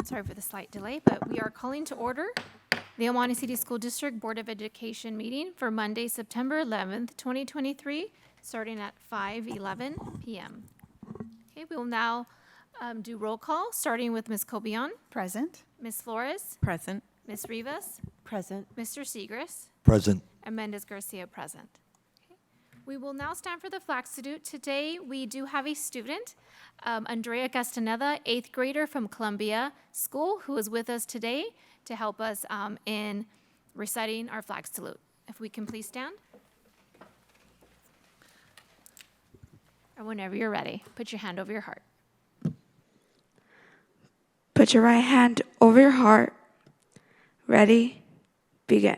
Sorry for the slight delay, but we are calling to order the El Monte City School District Board of Education meeting for Monday, September 11th, 2023, starting at 5:11 p.m. Okay, we will now do roll call, starting with Ms. Cobian, Present. Ms. Flores, Present. Ms. Rivas, Present. Mr. Segris, Present. and Mendez Garcia present. Okay. We will now stand for the flag salute. Today, we do have a student, Andrea Castaneda, 8th grader from Columbia School, who is with us today to help us in reciting our flag salute. If we can please stand. And whenever you're ready, put your hand over your heart. Put your right hand over your heart. Ready? Begin.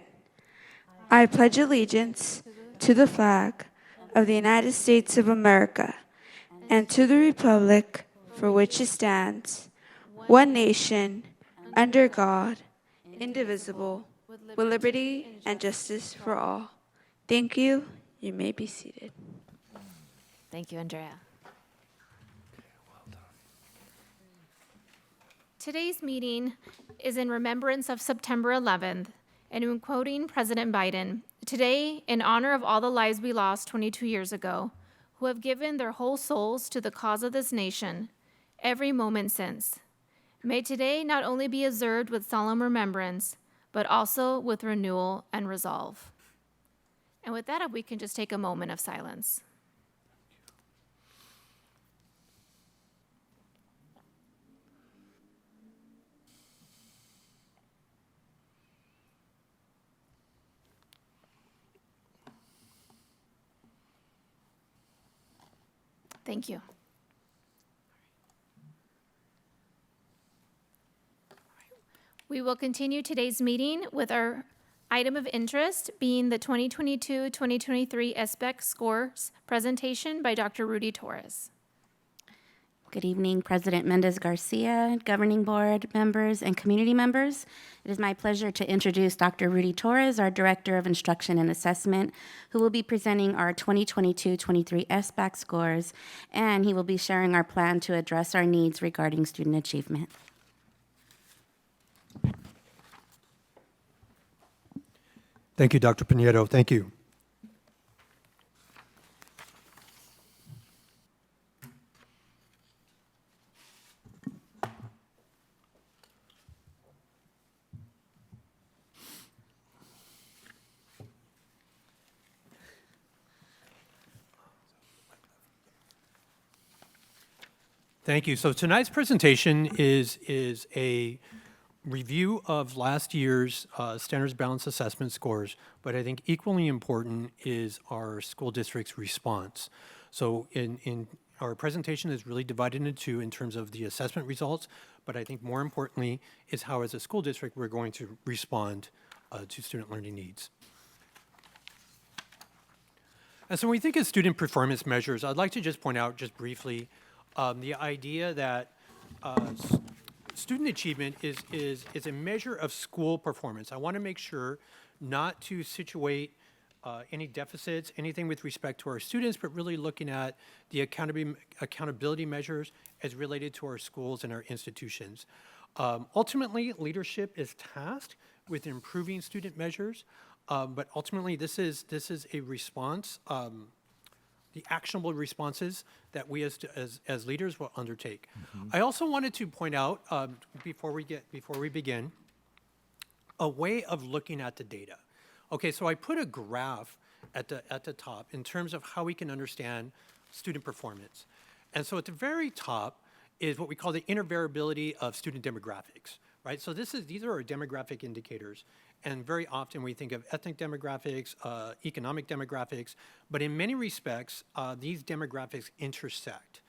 I pledge allegiance to the flag of the United States of America and to the republic for which it stands, one nation, under God, indivisible, with liberty and justice for all. Thank you. You may be seated. Thank you, Andrea. Today's meeting is in remembrance of September 11th, and in quoting President Biden, today, in honor of all the lives we lost 22 years ago, who have given their whole souls to the cause of this nation, every moment since. May today not only be observed with solemn remembrance, but also with renewal and resolve. And with that, if we can just take a moment of silence. Thank you. We will continue today's meeting with our item of interest being the 2022-2023 SBEC scores presentation by Dr. Rudy Torres. Good evening, President Mendez Garcia, Governing Board members, and community members. It is my pleasure to introduce Dr. Rudy Torres, our Director of Instruction and Assessment, who will be presenting our 2022-23 SBAC scores, and he will be sharing our plan to address our needs regarding student achievement. Thank you, Dr. Pinedo. Thank you. Thank you. So tonight's presentation is a review of last year's standards balanced assessment scores, but I think equally important is our school district's response. So in our presentation is really divided into two in terms of the assessment results, but I think more importantly is how as a school district we're going to respond to student learning needs. And so when we think of student performance measures, I'd like to just point out just briefly the idea that student achievement is a measure of school performance. I want to make sure not to situate any deficits, anything with respect to our students, but really looking at the accountability measures as related to our schools and our institutions. Ultimately, leadership is tasked with improving student measures, but ultimately this is a response, the actionable responses that we as leaders will undertake. Mm-hmm. I also wanted to point out before we begin, a way of looking at the data. Okay, so I put a graph at the top in terms of how we can understand student performance. And so at the very top is what we call the intervariability of student demographics, right? So these are our demographic indicators. And very often we think of ethnic demographics, economic demographics, but in many respects, these demographics intersect.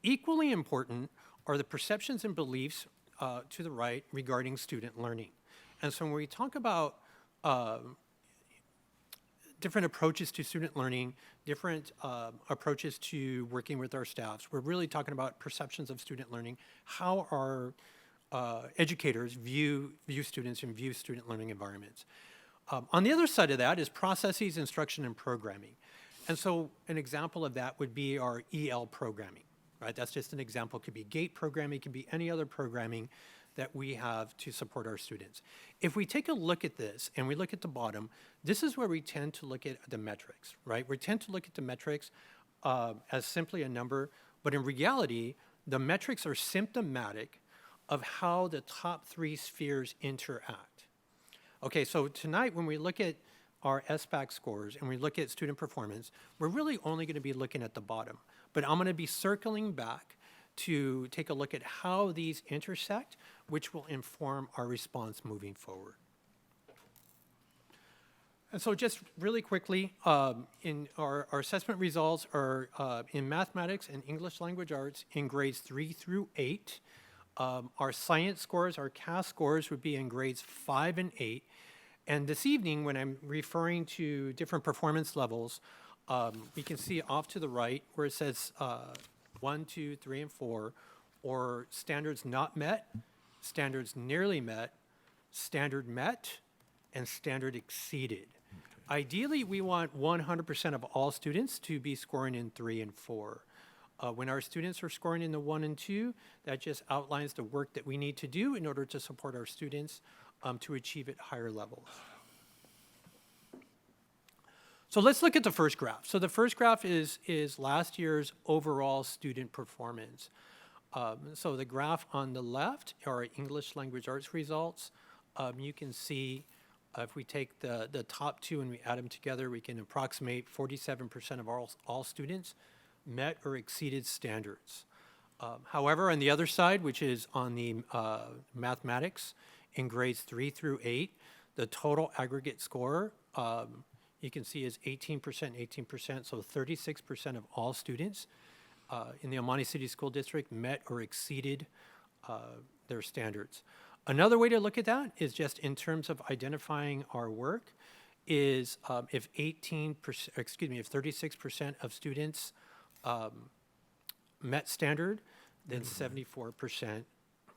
Equally important are the perceptions and beliefs to the right regarding student learning. And so when we talk about different approaches to student learning, different approaches to working with our staffs, we're really talking about perceptions of student learning, how our educators view students and view student learning environments. On the other side of that is processes, instruction, and programming. And so an example of that would be our EL programming, right? That's just an example. It could be GATE programming, it could be any other programming that we have to support our students. If we take a look at this and we look at the bottom, this is where we tend to look at the metrics, right? We tend to look at the metrics as simply a number, but in reality, the metrics are symptomatic of how the top three spheres interact. Okay, so tonight when we look at our SBAC scores and we look at student performance, we're really only going to be looking at the bottom. But I'm going to be circling back to take a look at how these intersect, which will inform our response moving forward. And so just really quickly, in our assessment results are in mathematics and English language arts in grades 3 through 8. Our science scores, our CAS scores would be in grades 5 and 8. And this evening, when I'm referring to different performance levels, we can see off to the right where it says 1, 2, 3, and 4, or standards not met, standards nearly met, standard met, and standard exceeded. Ideally, we want 100% of all students to be scoring in 3 and 4. When our students are scoring in the 1 and 2, that just outlines the work that we need to do in order to support our students to achieve at higher levels. So let's look at the first graph. So the first graph is last year's overall student performance. So the graph on the left are English language arts results. You can see if we take the top two and we add them together, we can approximate 47% of all students met or exceeded standards. However, on the other side, which is on the mathematics in grades 3 through 8, the total aggregate score you can see is 18%, so 36% of all students in the El Monte City School District met or exceeded their standards. Another way to look at that is just in terms of identifying our work is if 36% of students met standard, then 74%,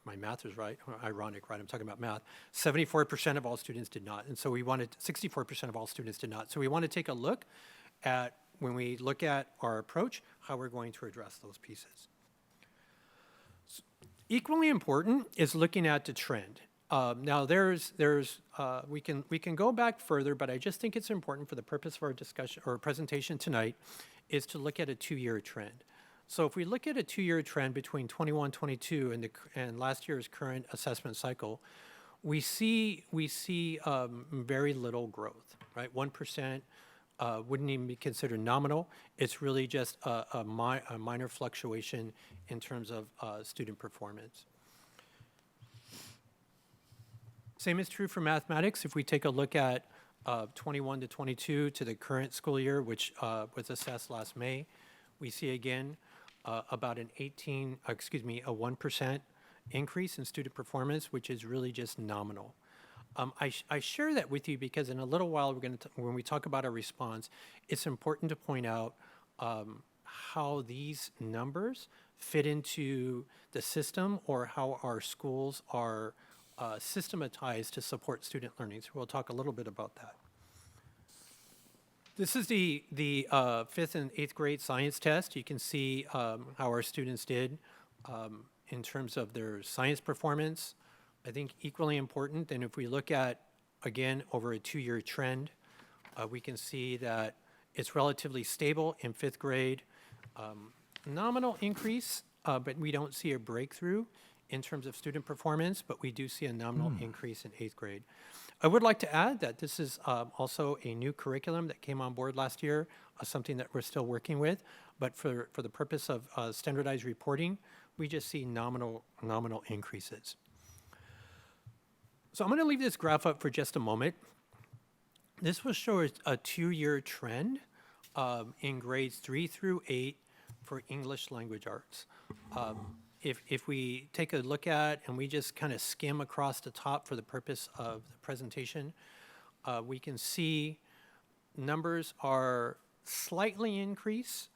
my math is right, ironic, right? I'm talking about math. 74% of all students did not. And so 64% of all students did not. So we want to take a look at, when we look at our approach, how we're going to address those pieces. Equally important is looking at the trend. Now we can go back further, but I just think it's important for the purpose of our discussion or presentation tonight is to look at a 2-year trend. So if we look at a 2-year trend between 21-22 and last year's current assessment cycle, we see very little growth, right? 1% wouldn't even be considered nominal. It's really just a minor fluctuation in terms of student performance. Same is true for mathematics. If we take a look at 21-22 to the current school year, which was assessed last May, we see again about a 1% increase in student performance, which is really just nominal. I share that with you because in a little while, when we talk about our response, it's important to point out how these numbers fit into the system or how our schools are systematized to support student learning. So we'll talk a little bit about that. This is the 5th and 8th grade science test. You can see how our students did in terms of their science performance. I think equally important, and if we look at, again, over a 2-year trend, we can see that it's relatively stable in 5th grade. Nominal increase, but we don't see a breakthrough in terms of student performance, but we do see a nominal increase in 8th grade. I would like to add that this is also a new curriculum that came on board last year, something that we're still working with, but for the purpose of standardized reporting, we just see nominal increases. So I'm going to leave this graph up for just a moment. This will show a 2-year trend in grades 3 through 8 for English language arts. If we take a look at and we just kind of skim across the top for the purpose of the presentation, we can see numbers are slightly increased.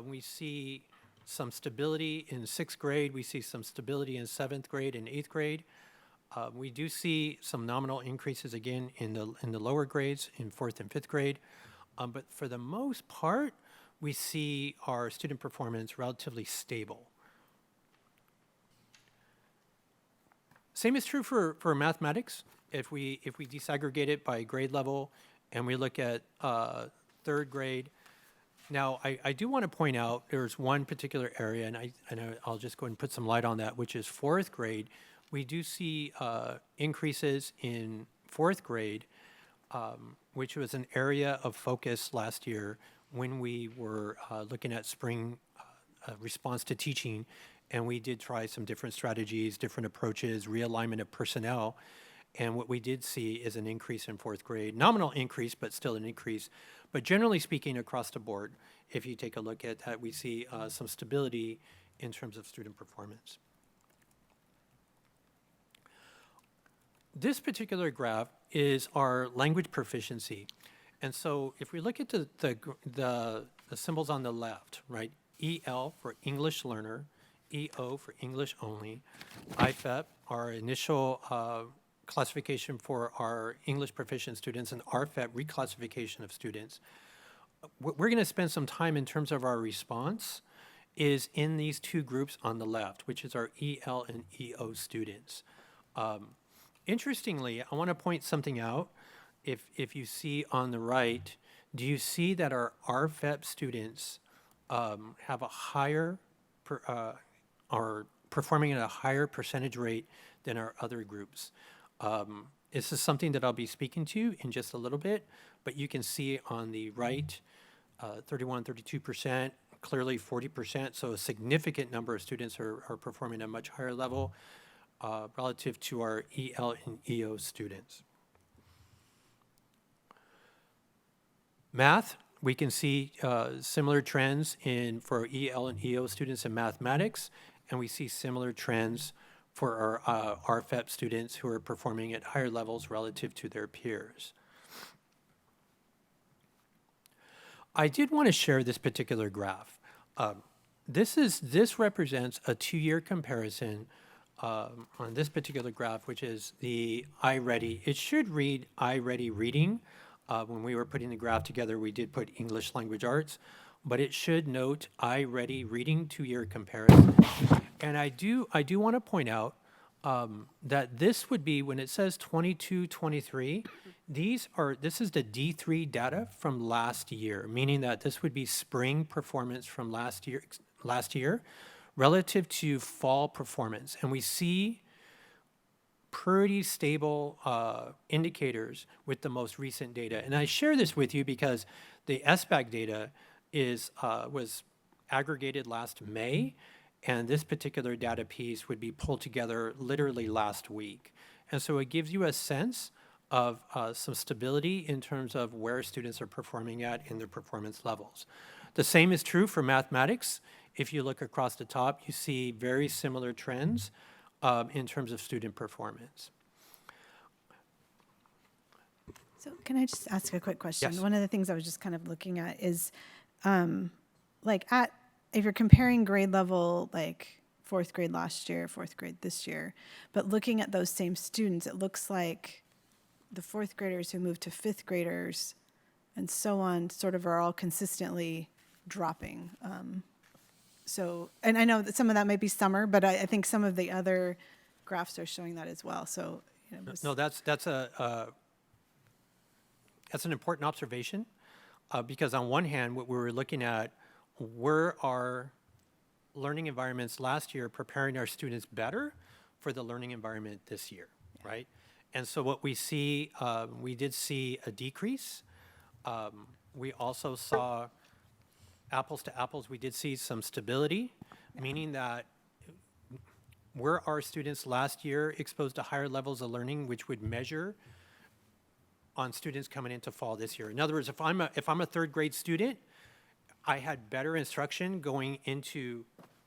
We see some stability in 6th grade. We see some stability in 7th grade and 8th grade. We do see some nominal increases again in the lower grades in 4th and 5th grade. But for the most part, we see our student performance relatively stable. Same is true for mathematics. If we disaggregate it by grade level and we look at third grade. Now, I do want to point out there's one particular area, and I'll just go ahead and put some light on that, which is fourth grade. We do see increases in fourth grade, which was an area of focus last year when we were looking at spring response to teaching, and we did try some different strategies, different approaches, realignment of personnel. And what we did see is an increase in fourth grade, nominal increase, but still an increase. But generally speaking, across the board, if you take a look at that, we see some stability in terms of student performance. This particular graph is our language proficiency. And so if we look at the symbols on the left, right? EL for English learner, EO for English only, IFEP, our initial classification for our English proficient students, and RFEP, reclassification of students. What we're going to spend some time in terms of our response is in these two groups on the left, which is our EL and EO students. Interestingly, I want to point something out. If you see on the right, do you see that our RFEP students have a higher, are performing at a higher percentage rate than our other groups? This is something that I'll be speaking to in just a little bit, but you can see on the right, 31, 32%, clearly 40%, so a significant number of students are performing at a much higher level relative to our EL and EO students. Math, we can see similar trends for EL and EO students in mathematics, and we see similar trends for our RFEP students who are performing at higher levels relative to their peers. I did want to share this particular graph. This represents a 2-year comparison on this particular graph, which is the iReady. It should read iReady Reading. When we were putting the graph together, we did put English Language Arts, but it should note iReady Reading 2-year comparison. And I do want to point out that this would be, when it says 22, 23, this is the D3 data from last year, meaning that this would be spring performance from last year relative to fall performance. And we see pretty stable indicators with the most recent data. And I share this with you because the SBAC data was aggregated last May, and this particular data piece would be pulled together literally last week. And so it gives you a sense of some stability in terms of where students are performing at in their performance levels. The same is true for mathematics. If you look across the top, you see very similar trends in terms of student performance. So can I just ask a quick question? Yes. One of the things I was just kind of looking at is, if you're comparing grade level, like fourth grade last year, fourth grade this year, but looking at those same students, it looks like the fourth graders who moved to fifth graders and so on sort of are all consistently dropping. And I know that some of that might be summer, but I think some of the other graphs are showing that as well. So, No, that's an important observation because on one hand, what we were looking at were our learning environments last year preparing our students better for the learning environment this year, right? And so what we see, we did see a decrease. We also saw apples to apples, we did see some stability, meaning that were our students last year exposed to higher levels of learning, which would measure on students coming into fall this year. In other words, if I'm a third grade student, I had better instruction going into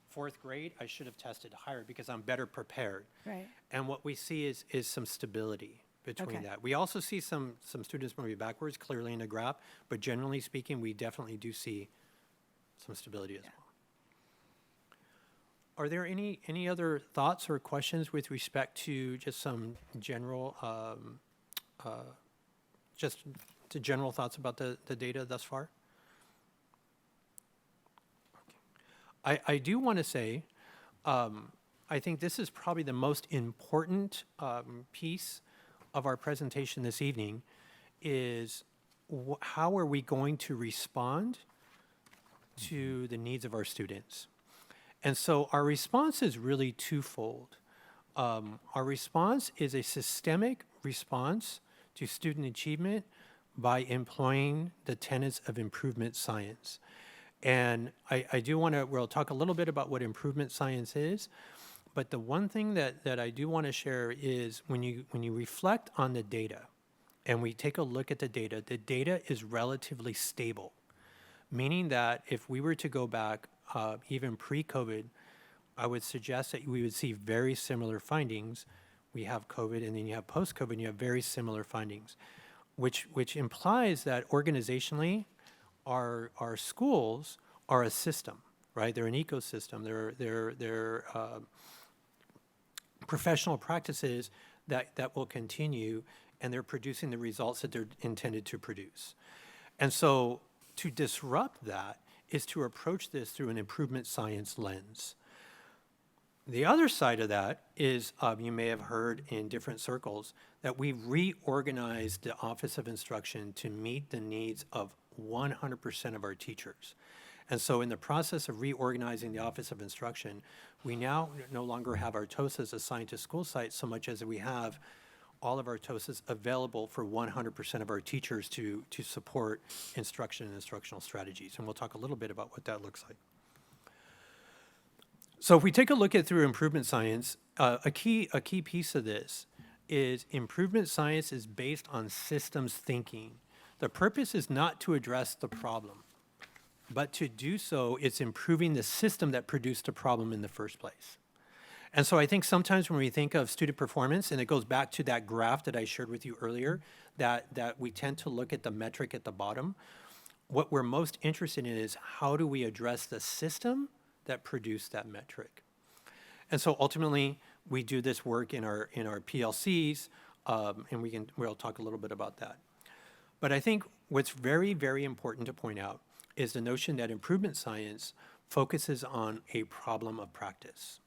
fourth grade, I should have tested higher because I'm better prepared. Right. And what we see is some stability between Okay. that. We also see some students moving backwards, clearly in the graph, but generally speaking, we definitely do see some stability as well. Are there any other thoughts or questions with respect to just some general, general thoughts about the data thus far? I do want to say I think this is probably the most important piece of our presentation this evening is how are we going to respond to the needs of our students? And so our response is really twofold. Our response is a systemic response to student achievement by employing the tenets of improvement science. And I do want to, we'll talk a little bit about what improvement science is, but the one thing that I do want to share is when you reflect on the data and we take a look at the data is relatively stable, meaning that if we were to go back even pre-COVID, I would suggest that we would see very similar findings. We have COVID and then you have post-COVID and you have very similar findings, which implies that organizationally, our schools are a system, right? They're an ecosystem. They're professional practices that will continue, and they're producing the results that they're intended to produce. And so to disrupt that is to approach this through an improvement science lens. The other side of that is, you may have heard in different circles, that we've reorganized the Office of Instruction to meet the needs of 100% of our teachers. And so in the process of reorganizing the Office of Instruction, we now no longer have our TOSAs assigned to school sites so much as we have all of our TOSAs available for 100% of our teachers to support instruction and instructional strategies. And we'll talk a little bit about what that looks like. So if we take a look at through improvement science, a key piece of this is improvement science is based on systems thinking. The purpose is not to address the problem, but to do so, it's improving the system that produced the problem in the first place. And so I think sometimes when we think of student performance, and it goes back to that graph that I shared with you earlier, that we tend to look at the metric at the bottom. What we're most interested in is how do we address the system that produced that metric? And so ultimately, we do this work in our PLCs, and we'll talk a little bit about that. But I think what's very, very important to point out is the notion that improvement science focuses on a problem of practice.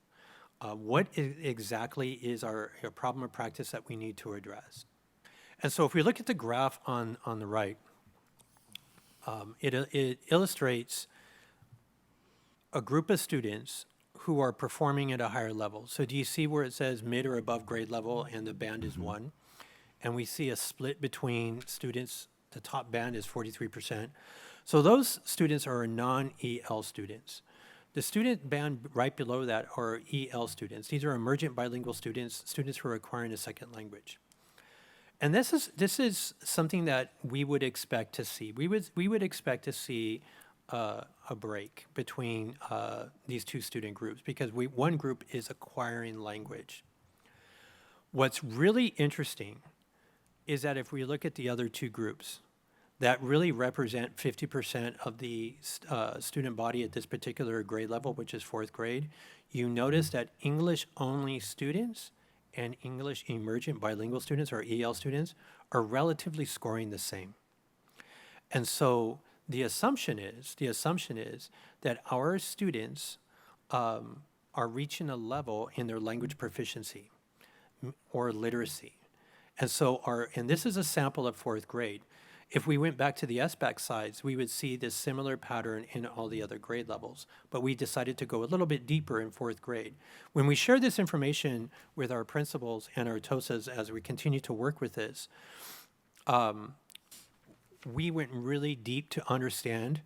What exactly is our problem of practice that we need to address? And so if we look at the graph on the right, it illustrates a group of students who are performing at a higher level. So do you see where it says mid or above grade level and the band is 1? And we see a split between students. The top band is 43%. So those students are non-EL students. The student band right below that are EL students. These are emergent bilingual students, students who are acquiring a second language. And this is something that we would expect to see. We would expect to see a break between these two student groups because one group is acquiring language. What's really interesting is that if we look at the other two groups that really represent 50% of the student body at this particular grade level, which is 4th grade, you notice that English-only students and English emergent bilingual students, or EL students, are relatively scoring the same. And so the assumption is that our students are reaching a level in their language proficiency or literacy. And so and this is a sample of 4th grade. If we went back to the SBAC sides, we would see this similar pattern in all the other grade levels, but we decided to go a little bit deeper in 4th grade. When we share this information with our principals and our TOSAs as we continue to work with this, we went really deep to understand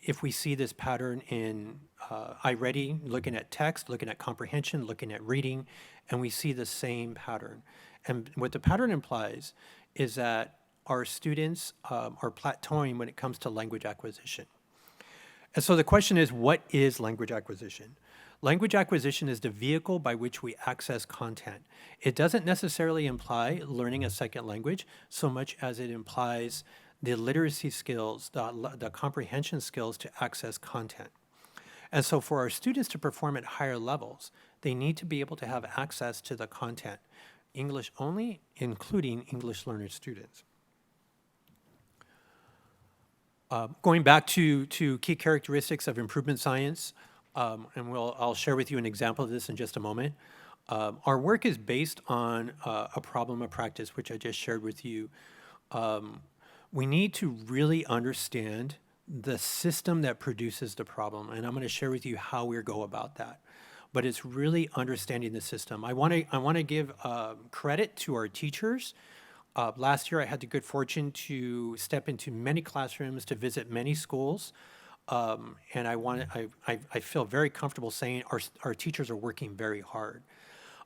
if we see this pattern in iReady, looking at text, looking at comprehension, looking at reading, and we see the same pattern. And what the pattern implies is that our students are plateauing when it comes to language acquisition. And so the question is, what is language acquisition? Language acquisition is the vehicle by which we access content. It doesn't necessarily imply learning a second language so much as it implies the literacy skills, the comprehension skills to access content. And so for our students to perform at higher levels, they need to be able to have access to the content, English only, including English learner students. Going back to key characteristics of improvement science, and I'll share with you an example of this in just a moment. Our work is based on a problem of practice, which I just shared with you. We need to really understand the system that produces the problem, and I'm going to share with you how we go about that. But it's really understanding the system. I want to give credit to our teachers. Last year, I had the good fortune to step into many classrooms, to visit many schools, and I feel very comfortable saying our teachers are working very hard.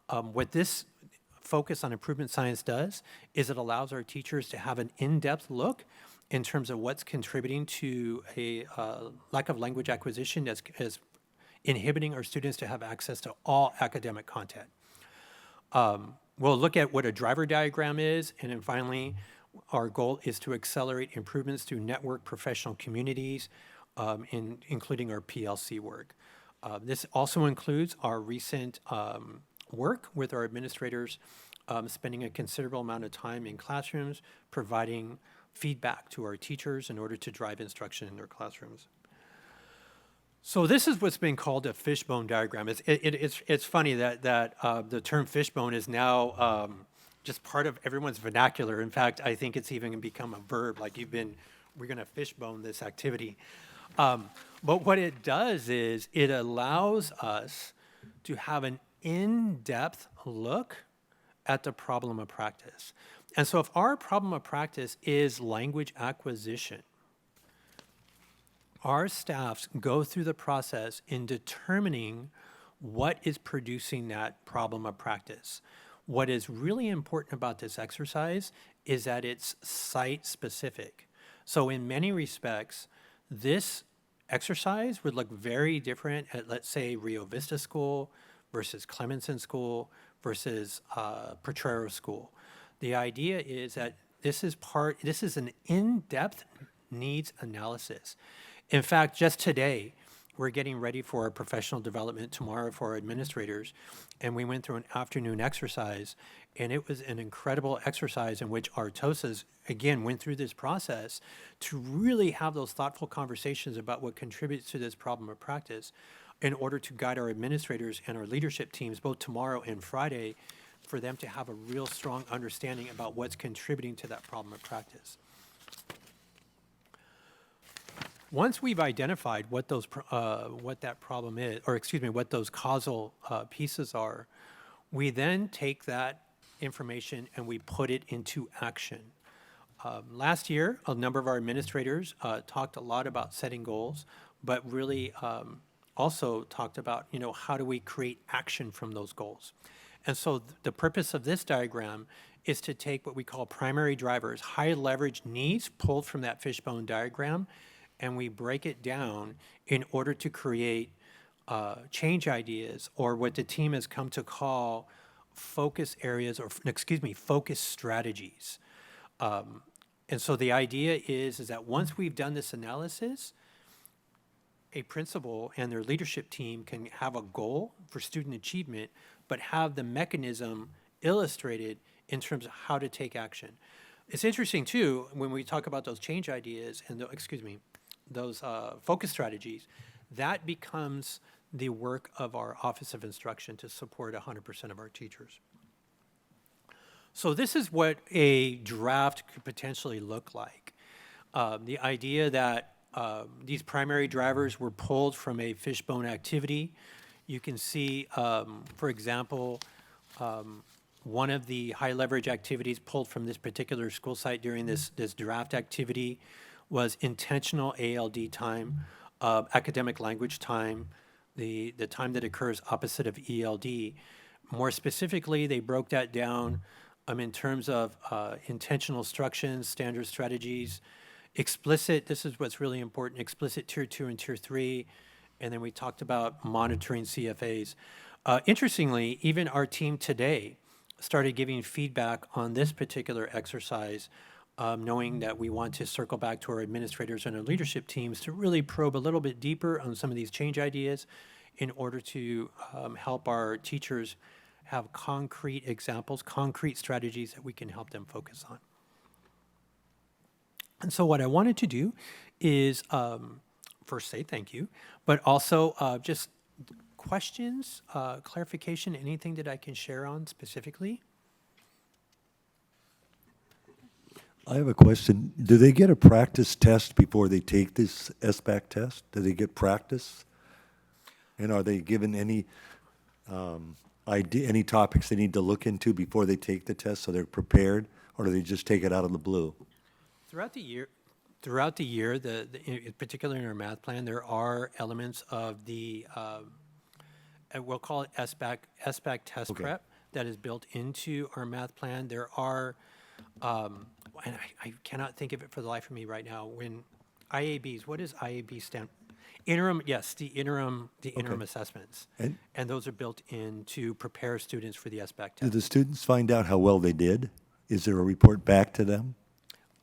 What this focus on improvement science does is it allows our teachers to have an in-depth look in terms of what's contributing to a lack of language acquisition that's inhibiting our students to have access to all academic content. We'll look at what a driver diagram is, and then finally, our goal is to accelerate improvements through network professional communities, including our PLC work. This also includes our recent work with our administrators, spending a considerable amount of time in classrooms, providing feedback to our teachers in order to drive instruction in their classrooms. So this is what's been called a fishbone diagram. It's funny that the term fishbone is now just part of everyone's vernacular. In fact, I think it's even become a verb, like we're going to fishbone this activity. But what it does is it allows us to have an in-depth look at the problem of practice. And so if our problem of practice is language acquisition, our staffs go through the process in determining what is producing that problem of practice. What is really important about this exercise is that it's site-specific. So in many respects, this exercise would look very different at, let's say, Rio Vista School versus Clemenson School versus Potrero School. The idea is that this is an in-depth needs analysis. In fact, just today, we're getting ready for our professional development tomorrow for our administrators, and we went through an afternoon exercise, and it was an incredible exercise in which our TOSAs, again, went through this process to really have those thoughtful conversations about what contributes to this problem of practice in order to guide our administrators and our leadership teams, both tomorrow and Friday, for them to have a real strong understanding about what's contributing to that problem of practice. Once we've identified what that problem is, or excuse me, what those causal pieces are, we then take that information and we put it into action. Last year, a number of our administrators talked a lot about setting goals, but really also talked about, how do we create action from those goals? And so the purpose of this diagram is to take what we call primary drivers, high leverage needs pulled from that fishbone diagram, and we break it down in order to create change ideas, or what the team has come to call focus areas, or focus strategies. And so the idea is that once we've done this analysis, a principal and their leadership team can have a goal for student achievement, but have the mechanism illustrated in terms of how to take action. It's interesting too, when we talk about those change ideas and those focus strategies, that becomes the work of our Office of Instruction to support 100% of our teachers. So this is what a draft could potentially look like. The idea that these primary drivers were pulled from a fishbone activity. You can see, for example, one of the high leverage activities pulled from this particular school site during this draft activity was intentional ALD time, academic language time, the time that occurs opposite of ELD. More specifically, they broke that down in terms of intentional instructions, standard strategies, explicit, this is what's really important, explicit Tier 2 and Tier 3, and then we talked about monitoring CFAs. Interestingly, even our team today started giving feedback on this particular exercise, knowing that we want to circle back to our administrators and our leadership teams to really probe a little bit deeper on some of these change ideas in order to help our teachers have concrete examples, concrete strategies that we can help them focus on. And so what I wanted to do is first say thank you, but also just Questions, clarification, anything that I can share on specifically? I have a question. Do they get a practice test before they take this SBAC test? Do they get practice? And are they given any idea, any topics they need to look into before they take the test so they're prepared, or do they just take it out of the blue? Throughout the year, in particular in our math plan, there are elements of the, we'll call it SBAC test Okay. prep that is built into our math plan. There are, and I cannot think of it for the life of me right now, when IABs, what does IAB stand? Interim, yes, the interim assessments. And- And those are built in to prepare students for the SBAC Do test. the students find out how well they did? Is there a report back to them?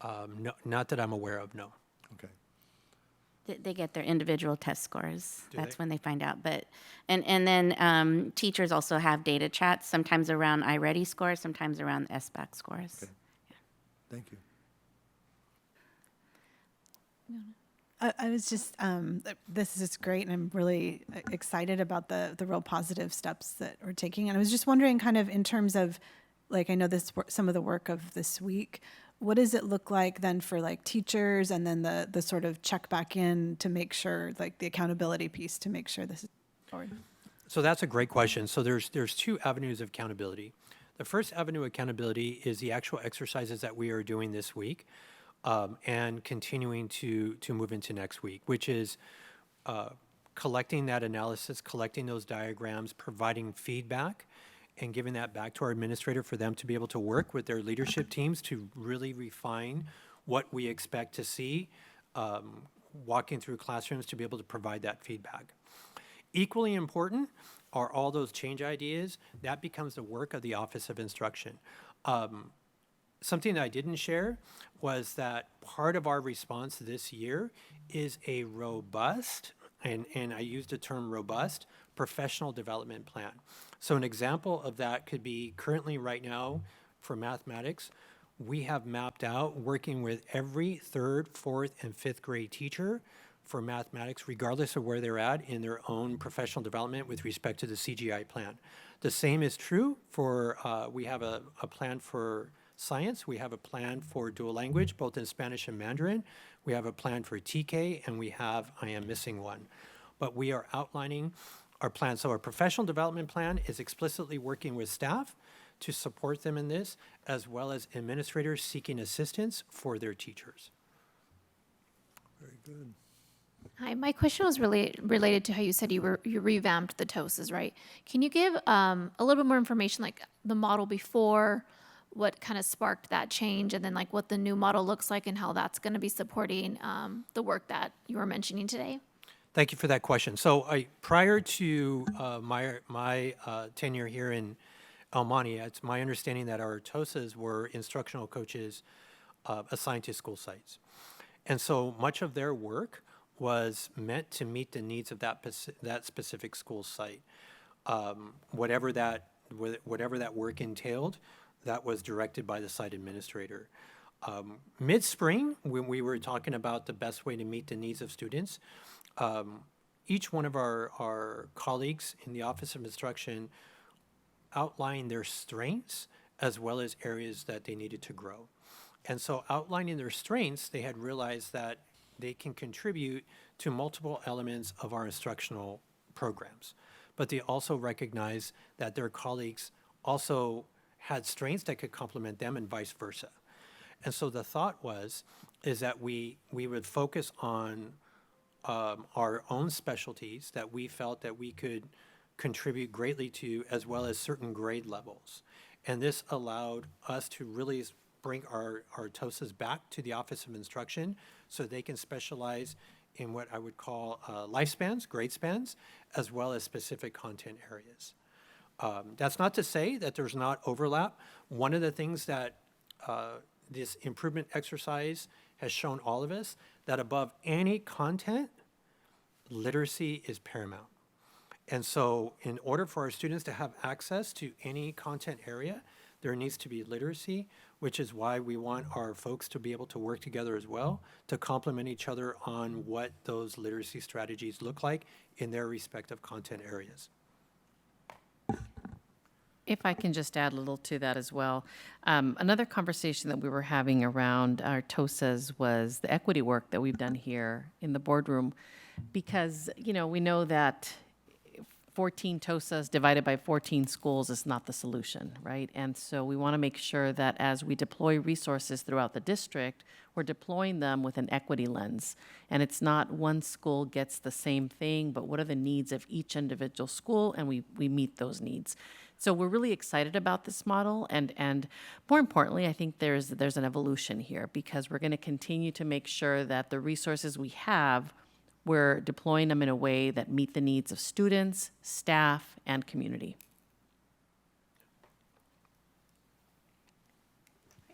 No, not that I'm aware of, no. Okay. They get their individual test scores. Do That's they? when they find out. But and then teachers also have data chats, sometimes around iReady scores, sometimes around the SBAC scores. Okay. Thank you. I was just, this is just great, and I'm really excited about the real positive steps that we're taking. And I was just wondering, kind of in terms of, like, I know this some of the work of this week. What does it look like then for like teachers, and then the sort of check back in to make sure, like the accountability piece to make sure this is forward? So that's a great question. So there's two avenues of accountability. The first avenue of accountability is the actual exercises that we are doing this week, and continuing to move into next week, which is collecting that analysis, collecting those diagrams, providing feedback, and giving that back to our administrator for them to be able to work with their leadership teams to really refine what we expect to see, walking through classrooms to be able to provide that feedback. Equally important are all those change ideas. That becomes the work of the Office of Instruction. Something that I didn't share was that part of our response this year is a robust, and I used the term robust, professional development plan. So an example of that could be currently right now for mathematics, we have mapped out working with every third, fourth, and fifth grade teacher for mathematics, regardless of where they're at in their own professional development with respect to the CGI plan. The same is true for, we have a plan for science, we have a plan for dual language, both in Spanish and Mandarin, we have a plan for TK, and we have, I am missing one. But we are outlining our plan. So our professional development plan is explicitly working with staff to support them in this, as well as administrators seeking assistance for their teachers. Very good. Hi, my question was really related to how you said you revamped the TOSAs, right? Can you give a little bit more information, like the model before, what kind of sparked that change, and then like what the new model looks like and how that's going to be supporting the work that you were mentioning today? Thank you for that question. So prior to my tenure here in El Monte, it's my understanding that our TOSAs were instructional coaches assigned to school sites. And so much of their work was meant to meet the needs of that specific school site. Whatever that work entailed, that was directed by the site administrator. Mid-spring, when we were talking about the best way to meet the needs of students, each one of our colleagues in the Office of Instruction outlined their strengths as well as areas that they needed to grow. And so outlining their strengths, they had realized that they can contribute to multiple elements of our instructional programs. But they also recognize that their colleagues also had strengths that could complement them and vice versa. And so the thought is that we would focus on our own specialties that we felt that we could contribute greatly to, as well as certain grade levels. And this allowed us to really bring our TOSAs back to the Office of Instruction so they can specialize in what I would call lifespans, grade spans, as well as specific content areas. That's not to say that there's not overlap. One of the things that this improvement exercise has shown all of us, that above any content, literacy is paramount. And so in order for our students to have access to any content area, there needs to be literacy, which is why we want our folks to be able to work together as well, to complement each other on what those literacy strategies look like in their respective content areas. If I can just add a little to that as well. Another conversation that we were having around our TOSAs was the equity work that we've done here in the boardroom. Because, you know, we know that 14 TOSAs divided by 14 schools is not the solution, right? And so we want to make sure that as we deploy resources throughout the district, we're deploying them with an equity lens. And it's not one school gets the same thing, but what are the needs of each individual school, and we meet those needs. So we're really excited about this model, and more importantly, I think there's an evolution here, because we're going to continue to make sure that the resources we have, we're deploying them in a way that meet the needs of students, staff, and community.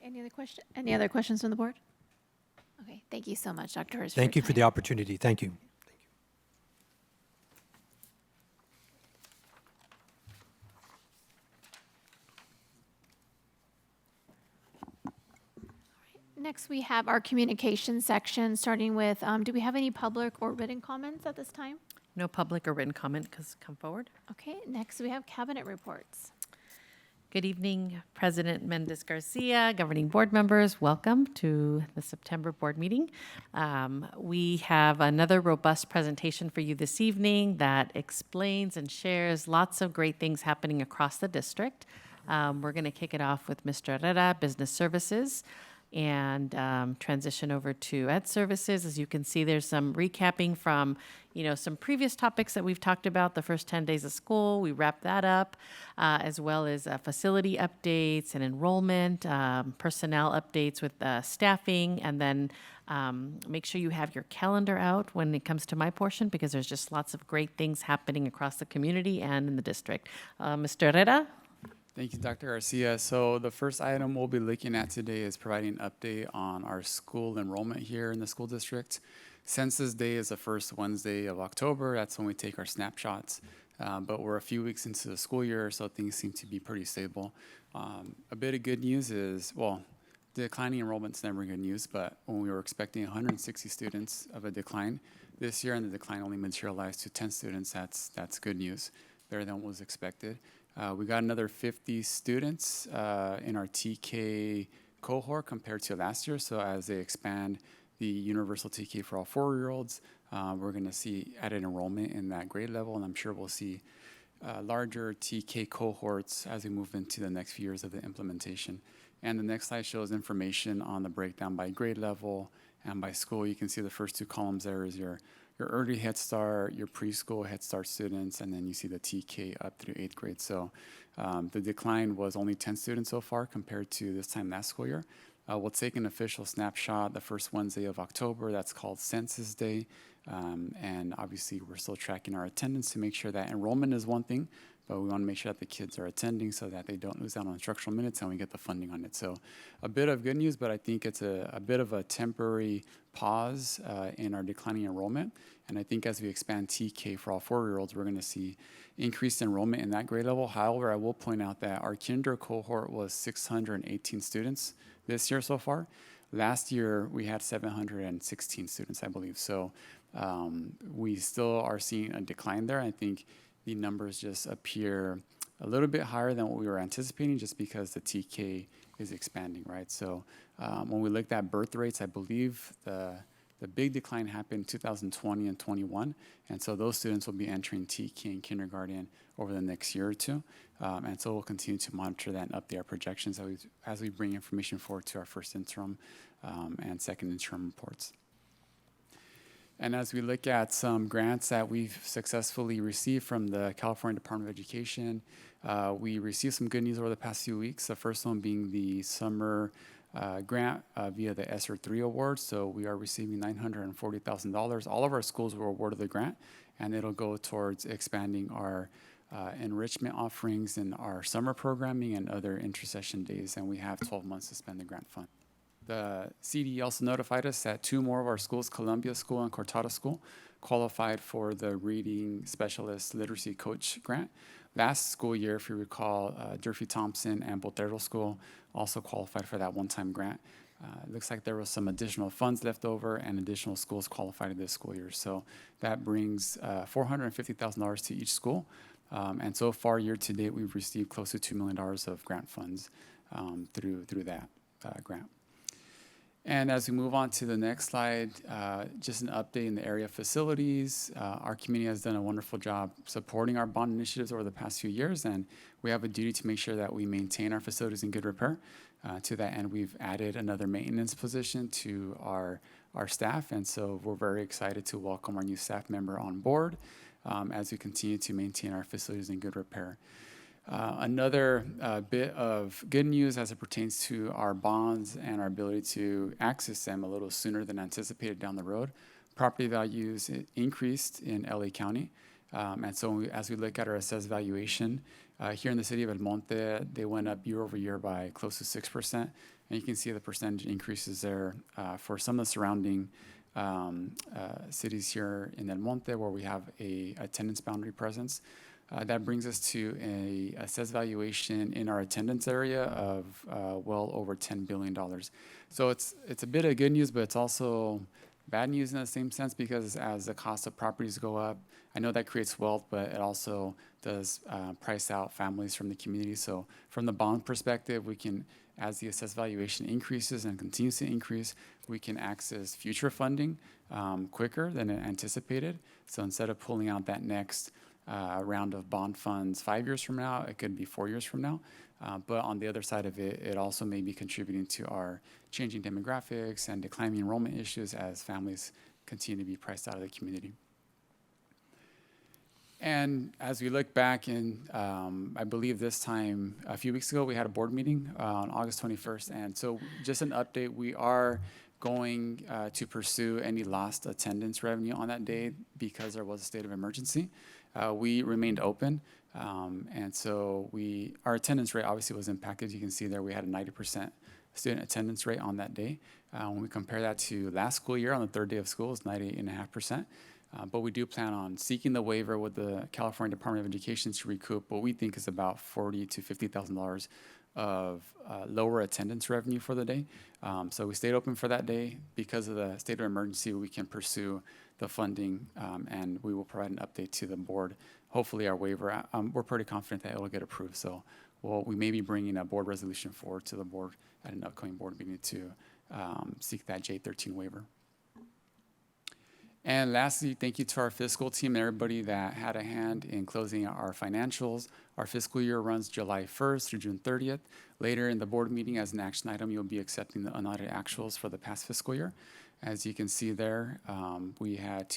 Any other questions from the board? Okay, thank you so much, Dr. Torres. Thank you your for the time. opportunity. Thank you. Next, we have our communication section, starting with, do we have any public or written comments at this time? No public or written comment, because come forward. Okay, next we have cabinet reports. Good evening, President Mendez-Garcia, governing board members. Welcome to the September board meeting. We have another robust presentation for you this evening that explains and shares lots of great things happening across the district. We're going to kick it off with Mr. Herrera, Business Services, and transition over to Ed Services. As you can see, there's some recapping from, you know, some previous topics that we've talked about, the first 10 days of school. We wrapped that up, as well as facility updates and enrollment, personnel updates with staffing, and then make sure you have your calendar out when it comes to my portion, because there's just lots of great things happening across the community and in the district. Mr. Herrera? Thank you, Dr. Garcia. So the first item we'll be looking at today is providing an update on our school enrollment here in the school district. Census Day is the first Wednesday of October. That's when we take our snapshots. But we're a few weeks into the school year, so things seem to be pretty stable. A bit of good news is, well, declining enrollment's never good news, but when we were expecting 160 students of a decline this year and the decline only materialized to 10 students, that's good news, better than what was expected. We got another 50 students in our TK cohort compared to last year. So as they expand the universal TK for all 4-year-olds, we're going to see added enrollment in that grade level. And I'm sure we'll see larger TK cohorts as we move into the next few years of the implementation. And the next slide shows information on the breakdown by grade level and by school. You can see the first two columns there is your early Head Start, your preschool Head Start students, and then you see the TK up through 8th grade. So the decline was only 10 students so far compared to this time last school year. We'll take an official snapshot the first Wednesday of October. That's called Census Day. And obviously, we're still tracking our attendance to make sure that enrollment is one thing, but we want to make sure that the kids are attending so that they don't lose out on instructional minutes and we get the funding on it. So a bit of good news, but I think it's a bit of a temporary pause in our declining enrollment. And I think as we expand TK for all 4-year-olds, we're going to see increased enrollment in that grade level. However, I will point out that our kinder cohort was 618 students this year so far. Last year, we had 716 students, I believe. So we still are seeing a decline there. I think the numbers just appear a little bit higher than what we were anticipating just because the TK is expanding, right? So when we looked at birth rates, I believe the big decline happened in 2020 and 21. And so those students will be entering TK and kindergarten over the next year or two. And so we'll continue to monitor that and update our projections as we bring information forward to our first interim and second interim reports. And as we look at some grants that we've successfully received from the California Department of Education, we received some good news over the past few weeks. The first one being the summer grant via the ESSER 3 award. So we are receiving $940,000. All of our schools were awarded the grant, and it'll go towards expanding our enrichment offerings in our summer programming and other intercession days. And we have 12 months to spend the grant fund. The CD also notified us that 2 more of our schools, Columbia School and Cortada School, qualified for the Reading Specialist Literacy Coach Grant. last school year, if you recall, Durfee Thompson and Botero School also qualified for that one-time grant. It looks like there was some additional funds left over and additional schools qualified this school year. So that brings $450,000 to each school. And so far, year to date, we've received close to $2 million of grant funds through that grant. And as we move on to the next slide, just an update in the area of facilities. Our community has done a wonderful job supporting our bond initiatives over the past few years, and we have a duty to make sure that we maintain our facilities in good repair. To that end, we've added another maintenance position to our staff, and so we're very excited to welcome our new staff member on board as we continue to maintain our facilities in good repair. Another bit of good news as it pertains to our bonds and our ability to access them a little sooner than anticipated down the road. Property values increased in LA County. And so as we look at our assessed valuation, here in the city of El Monte, they went up year over year by close to 6%. And you can see the percentage increases there for some of the surrounding cities here in El Monte where we have a attendance boundary presence. That brings us to a assessed valuation in our attendance area of well over $10 billion. So it's a bit of good news, but it's also bad news in the same sense because as the cost of properties go up, I know that creates wealth, but it also does price out families from the community. So from the bond perspective, we can, as the assessed valuation increases and continues to increase, we can access future funding quicker than anticipated. So instead of pulling out that next round of bond funds 5 years from now, it could be 4 years from now. But on the other side of it, it also may be contributing to our changing demographics and declining enrollment issues as families continue to be priced out of the community. And as we look back in, I believe this time, a few weeks ago, we had a board meeting on August 21st. And so just an update, we are going to pursue any lost attendance revenue on that day because there was a state of emergency. We remained open, and so our attendance rate obviously was impacted. You can see there we had a 90% student attendance rate on that day. When we compare that to last school year on the third day of school, it's 98.5%. But we do plan on seeking the waiver with the California Department of Education to recoup what we think is about $40,000 to $50,000 of lower attendance revenue for the day. So we stayed open for that day. Because of the state of emergency, we can pursue the funding, and we will provide an update to the board. Hopefully our waiver, we're pretty confident that it will get approved. So we may be bringing a board resolution forward to the board at an upcoming board meeting to seek that J13 waiver. And lastly, thank you to our fiscal team and everybody that had a hand in closing out our financials. Our fiscal year runs July 1st through June 30th. Later in the board meeting, as an action item, you'll be accepting the unaudited actuals for the past fiscal year. As you can see there, we had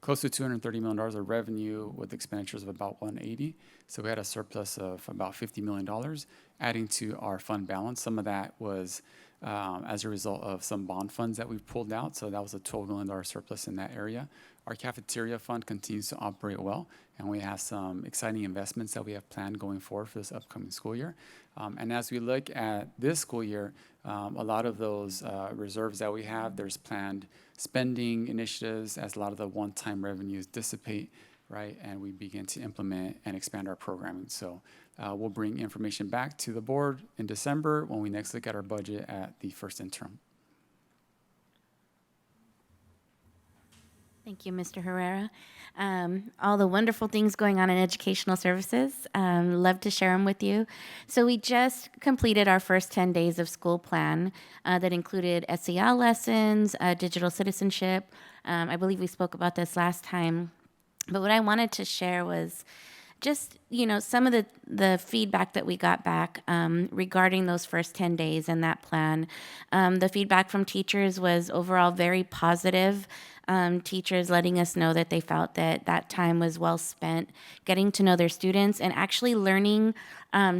close to $230 million of revenue with expenditures of about $180. So we had a surplus of about $50 million, adding to our fund balance. Some of that was as a result of some bond funds that we've pulled out. So that was a $12 million surplus in that area. Our cafeteria fund continues to operate well, and we have some exciting investments that we have planned going forward for this upcoming school year. And as we look at this school year, a lot of those reserves that we have, there's planned spending initiatives as a lot of the one-time revenues dissipate, right? And we begin to implement and expand our programming. So we'll bring information back to the board in December when we next look at our budget at the first interim. Thank you, Mr. Herrera. All the wonderful things going on in educational services, love to share them with you. So we just completed our first 10 days of school plan that included SEL lessons, digital citizenship. I believe we spoke about this last time. But what I wanted to share was just, some of the feedback that we got back regarding those first 10 days and that plan. The feedback from teachers was overall very positive. Teachers letting us know that they felt that time was well spent getting to know their students and actually learning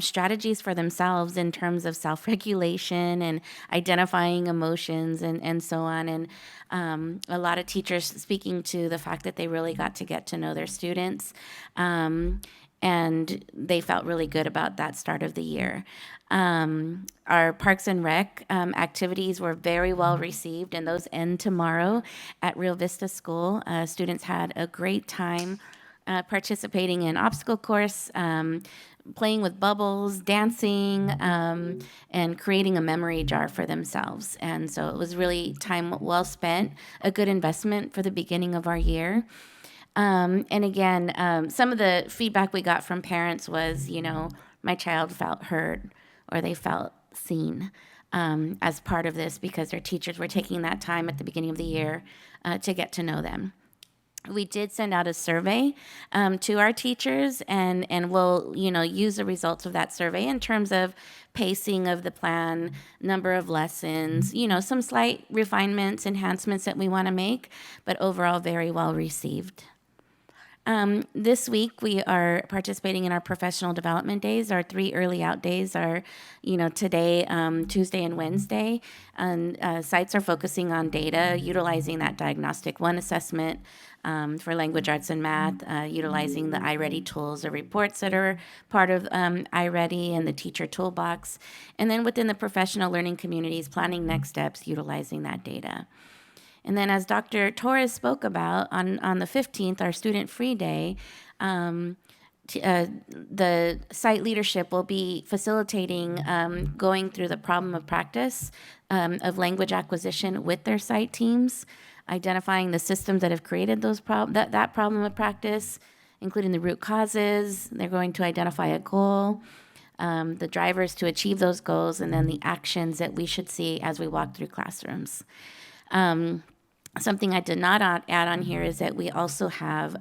strategies for themselves in terms of self-regulation and identifying emotions and so on. And a lot of teachers speaking to the fact that they really got to get to know their students. And they felt really good about that start of the year. Our Parks and Rec activities were very well received, and those end tomorrow at Rio Vista School. Students had a great time participating in obstacle course, playing with bubbles, dancing, and creating a memory jar for themselves. And so it was really time well spent, a good investment for the beginning of our year. And again, some of the feedback we got from parents was, my child felt heard or they felt seen as part of this because their teachers were taking that time at the beginning of the year to get to know them. We did send out a survey to our teachers, and we'll use the results of that survey in terms of pacing of the plan, number of lessons, some slight refinements, enhancements that we want to make, but overall very well received. This week, we are participating in our professional development days. Our 3 early out days are, today, Tuesday, and Wednesday. And sites are focusing on data, utilizing that Diagnostic 1 assessment for language arts and math, utilizing the iReady tools, the reports that are part of iReady and the teacher toolbox. And then within the professional learning communities, planning next steps, utilizing that data. And then, as Dr. Torres spoke about, on the 15th, our Student Free Day, the site leadership will be facilitating going through the problem of practice of language acquisition with their site teams, identifying the systems that have created those that problem of practice, including the root causes. They're going to identify a goal, the drivers to achieve those goals, and then the actions that we should see as we walk through classrooms. Something I did not add on here is that we also have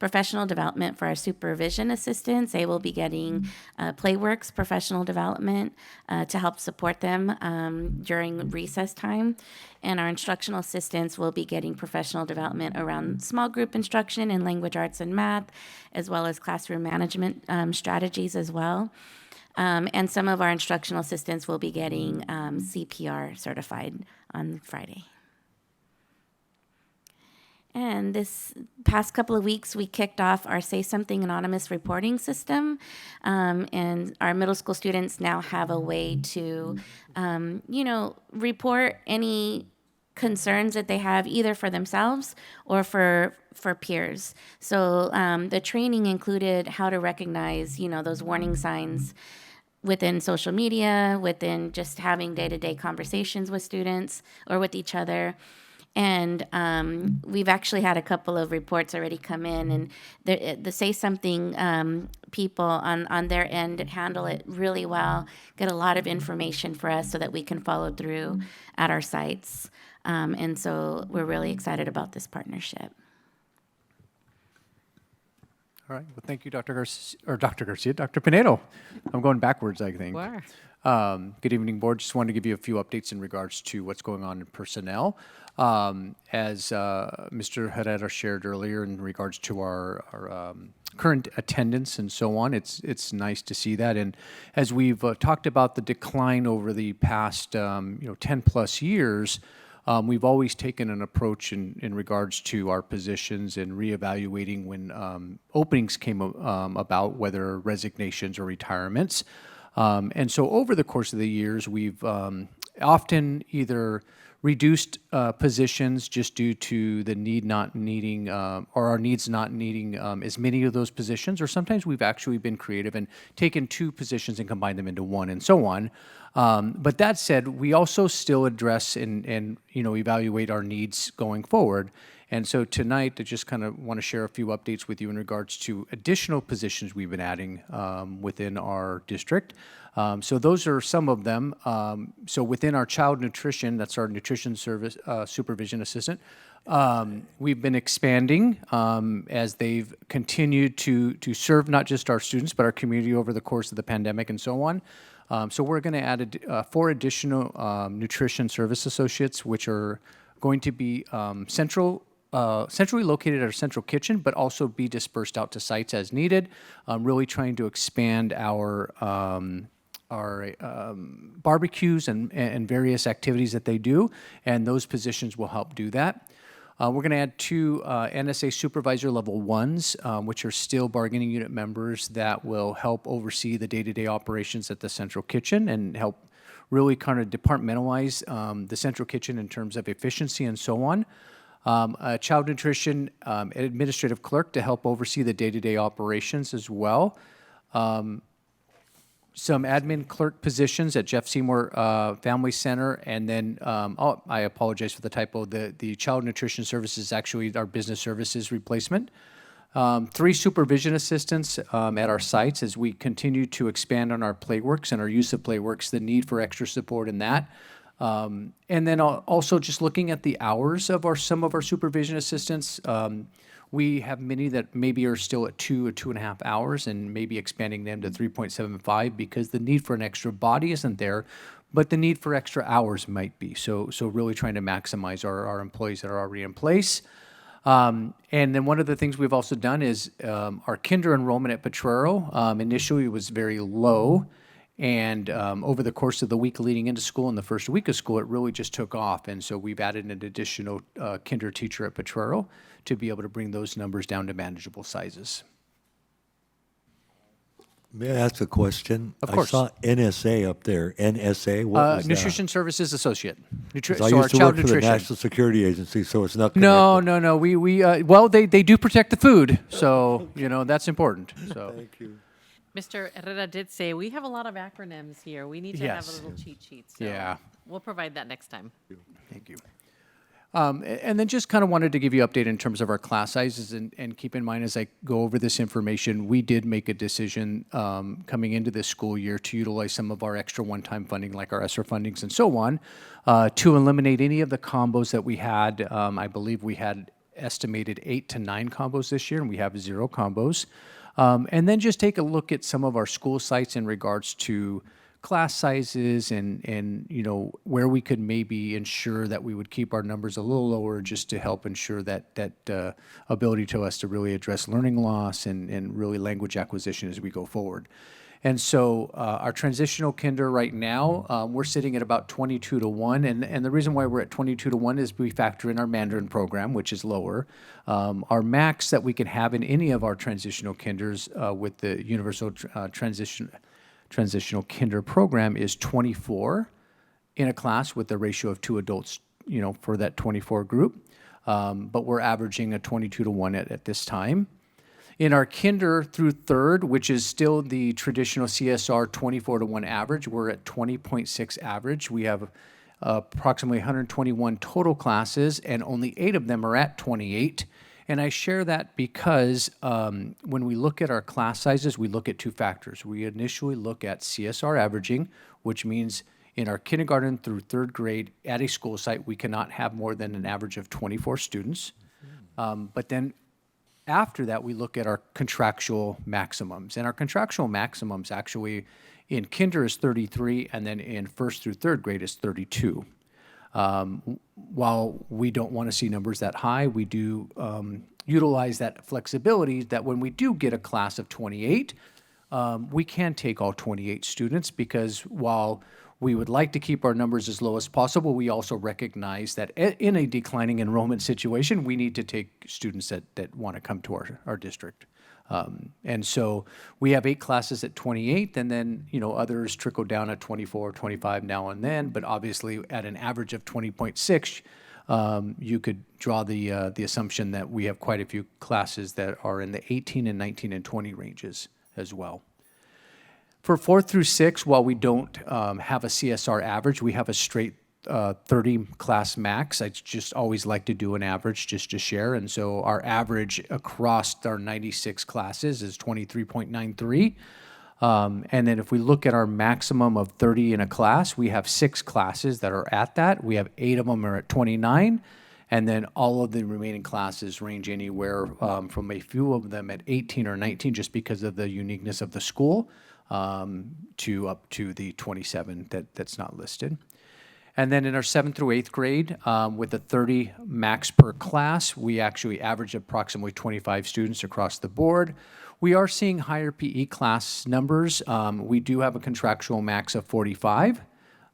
professional development for our supervision assistants. They will be getting PlayWorks professional development to help support them during recess time. And our instructional assistants will be getting professional development around small group instruction in language arts and math, as well as classroom management strategies as well. And some of our instructional assistants will be getting CPR certified on Friday. And this past couple of weeks, we kicked off our Say Something Anonymous reporting system. And our middle school students now have a way to, report any concerns that they have either for themselves or for peers. So the training included how to recognize, those warning signs within social media, within just having day-to-day conversations with students or with each other. And we've actually had a couple of reports already come in, and the Say Something people on their end handle it really well, get a lot of information for us so that we can follow through at our sites. And so we're really excited about this partnership. All right. Well, thank you, Dr. Pinedo. I'm going backwards, I think. Wow. Good evening, board. Just wanted to give you a few updates in regards to what's going on in personnel. As Mr. Herrera shared earlier in regards to our current attendance and so on, it's nice to see that. And as we've talked about the decline over the past 10 plus years, we've always taken an approach in regards to our positions and reevaluating when openings came about, whether resignations or retirements. And so over the course of the years, we've often either reduced positions just due to the need not needing, or our needs not needing as many of those positions, or sometimes we've actually been creative and taken 2 positions and combined them into 1 and so on. But that said, we also still address and evaluate our needs going forward. And so tonight, I just kind of want to share a few updates with you in regards to additional positions we've been adding within our district. So those are some of them. So within our child nutrition, that's our nutrition service supervision assistant, we've been expanding as they've continued to serve not just our students, but our community over the course of the pandemic and so on. So we're going to add 4 additional nutrition service associates, which are going to be centrally located at our central kitchen, but also be dispersed out to sites as needed, really trying to expand our barbecues and various activities that they do, and those positions will help do that. We're going to add 2 NSA supervisor level 1s, which are still bargaining unit members that will help oversee the day-to-day operations at the central kitchen and help really kind of departmentalize the central kitchen in terms of efficiency and so on. A child nutrition administrative clerk to help oversee the day-to-day operations as well. Some admin clerk positions at Jeff Seymour Family Center, and then, I apologize for the typo, the child nutrition services is actually our business services replacement. 3 supervision assistants at our sites as we continue to expand on our Playworks and our use of Playworks, the need for extra support in that. And then also just looking at the hours of some of our supervision assistants. We have many that maybe are still at 2 or 2.5 hours, and maybe expanding them to 3.75 because the need for an extra body isn't there, but the need for extra hours might be. So really trying to maximize our employees that are already in place. And then one of the things we've also done is our kinder enrollment at Potrero initially was very low. And over the course of the week leading into school and the first week of school, it really just took off. And so we've added an additional kinder teacher at Potrero to be able to bring those numbers down to manageable sizes. May I ask a question? Of course. I saw NSA up there. NSA, what was that? Nutrition Services Associate. 'Cause I So our used to child work for the nutrition. National Security Agency, so it's not No, connected. no. Well, they do protect the food, so that's important. So Thank you. Mr. Herrera did say we have a lot of acronyms here. We need to have a Yes. little cheat sheet. So Yeah. we'll provide that next time. thank you. And then just kind of wanted to give you an update in terms of our class sizes, and keep in mind as I go over this information, we did make a decision coming into this school year to utilize some of our extra one-time funding, like our ESSER fundings and so on, to eliminate any of the combos that we had. I believe we had estimated 8 to 9 combos this year, and we have 0 combos. And then just take a look at some of our school sites in regards to class sizes and where we could maybe ensure that we would keep our numbers a little lower, just to help ensure that ability to us to really address learning loss and really language acquisition as we go forward. And so our transitional kinder right now, we're sitting at about 22 to 1. And the reason why we're at 22 to 1 is we factor in our Mandarin program, which is lower. Our max that we can have in any of our transitional kinders with the Universal Transitional Kinder program is 24 in a class with a ratio of 2 adults, for that 24 group. But we're averaging a 22 to 1 at this time. In our kinder through third, which is still the traditional CSR 24 to 1 average, we're at 20.6 average. We have approximately 121 total classes, and only 8 of them are at 28. And I share that because when we look at our class sizes, we look at 2 factors. We initially look at CSR averaging, which means in our kindergarten through third grade at a school site, we cannot have more than an average of 24 students. But then after that, we look at our contractual maximums. And our contractual maximums actually in kinder is 33, and then in first through third grade is 32. While we don't want to see numbers that high, we do utilize that flexibility that when we do get a class of 28, we can take all 28 students, because while we would like to keep our numbers as low as possible, we also recognize that in a declining enrollment situation, we need to take students that want to come to our district. And so we have 8 classes at 28, and then, others trickle down at 24, 25 now and then, but obviously at an average of 20.6, you could draw the assumption that we have quite a few classes that are in the 18 and 19 and 20 ranges as well. For 4th through 6, while we don't have a CSR average, we have a straight 30 class max. I just always like to do an average just to share. And so our average across our 96 classes is 23.93. And then if we look at our maximum of 30 in a class, we have 6 classes that are at that. We have 8 of them are at 29. And then all of the remaining classes range anywhere from a few of them at 18 or 19, just because of the uniqueness of the school, to up to the 27 that's not listed. And then in our 7th through 8th grade, with a 30 max per class, we actually average approximately 25 students across the board. We are seeing higher PE class numbers. We do have a contractual max of 45.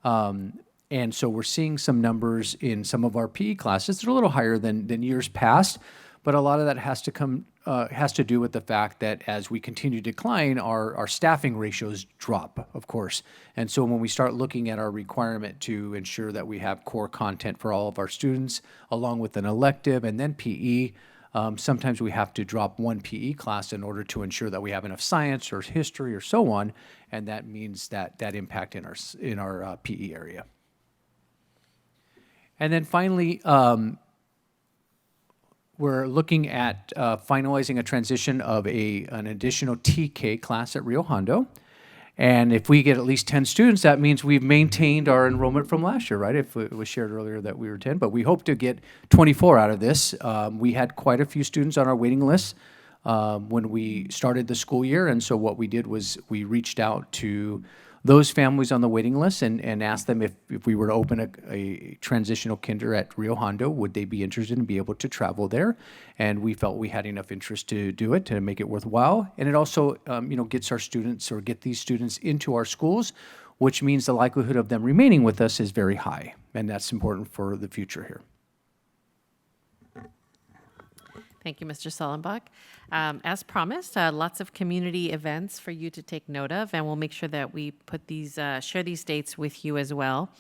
And so we're seeing some numbers in some of our PE classes that are a little higher than years past, but a lot of that has to come has to do with the fact that as we continue to decline, our staffing ratios drop, of course. And so when we start looking at our requirement to ensure that we have core content for all of our students, along with an elective and then PE, sometimes we have to drop one PE class in order to ensure that we have enough science or history or so on, and that means that impact in our PE area. And then finally, we're looking at finalizing a transition of an additional TK class at Rio Hondo. And if we get at least 10 students, that means we've maintained our enrollment from last year, right? If it was shared earlier that we were 10, but we hope to get 24 out of this. We had quite a few students on our waiting list when we started the school year, and so what we did was we reached out to those families on the waiting list and asked them if we were to open a transitional kinder at Rio Hondo, would they be interested in be able to travel there? And we felt we had enough interest to do it, to make it worthwhile. And it also, gets our students or get these students into our schools, which means the likelihood of them remaining with us is very high. And that's important for the future here. Thank you, Mr. Sullenbach. As promised, lots of community events for you to take note of, and we'll make sure that we put these, share these dates with you as well.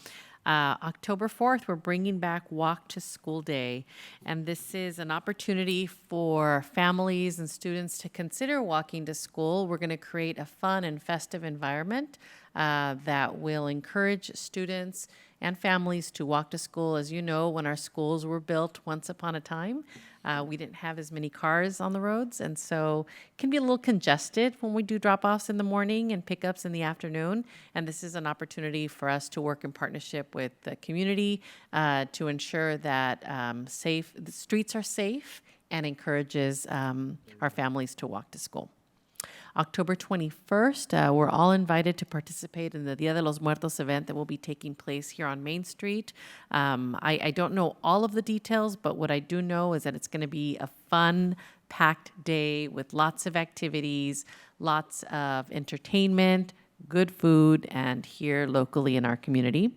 October 4th, we're bringing back Walk to School Day, and this is an opportunity for families and students to consider walking to school. We're going to create a fun and festive environment that will encourage students and families to walk to school. As you know, when our schools were built once upon a time, we didn't have as many cars on the roads, and so it can be a little congested when we do drop-offs in the morning and pickups in the afternoon. And this is an opportunity for us to work in partnership with the community to ensure that the streets are safe and encourages our families to walk to school. October 21st, we're all invited to participate in the Dia de los Muertos event that will be taking place here on Main Street. I don't know all of the details, but what I do know is that it's going to be a fun, packed day with lots of activities, lots of entertainment, good food, and here locally in our community.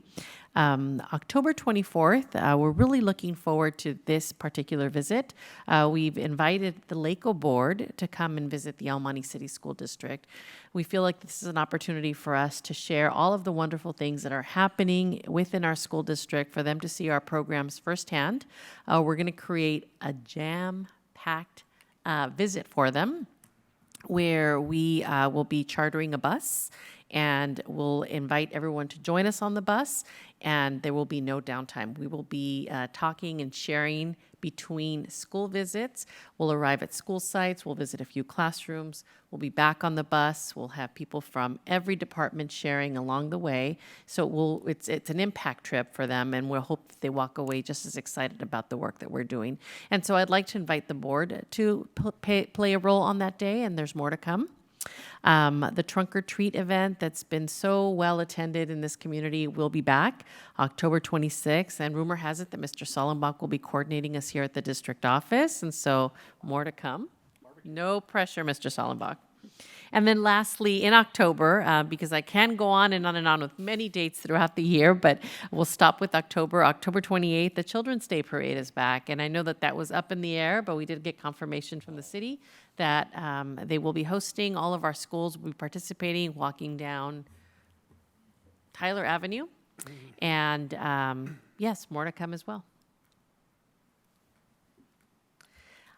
October 24th, we're really looking forward to this particular visit. We've invited the LACO board to come and visit the El Monte City School District. We feel like this is an opportunity for us to share all of the wonderful things that are happening within our school district, for them to see our programs firsthand. We're going to create a jam-packed visit for them, where we will be chartering a bus, and we'll invite everyone to join us on the bus, and there will be no downtime. We will be talking and sharing between school visits. We'll arrive at school sites, we'll visit a few classrooms, we'll be back on the bus, we'll have people from every department sharing along the way. So it's an impact trip for them, and we'll hope that they walk away just as excited about the work that we're doing. And so I'd like to invite the board to play a role on that day, and there's more to come. The Trunk or Treat event that's been so well attended in this community will be back October 26th, and rumor has it that Mr. Sullenbach will be coordinating us here at the district office, and so more to come. No pressure, Mr. Sullenbach. And then lastly, in October, because I can go on and on and on with many dates throughout the year, but we'll stop with October. October 28th, the Children's Day Parade is back. And I know that was up in the air, but we did get confirmation from the city that they will be hosting. All of our schools will be participating, walking down Tyler Avenue. And yes, more to come as well.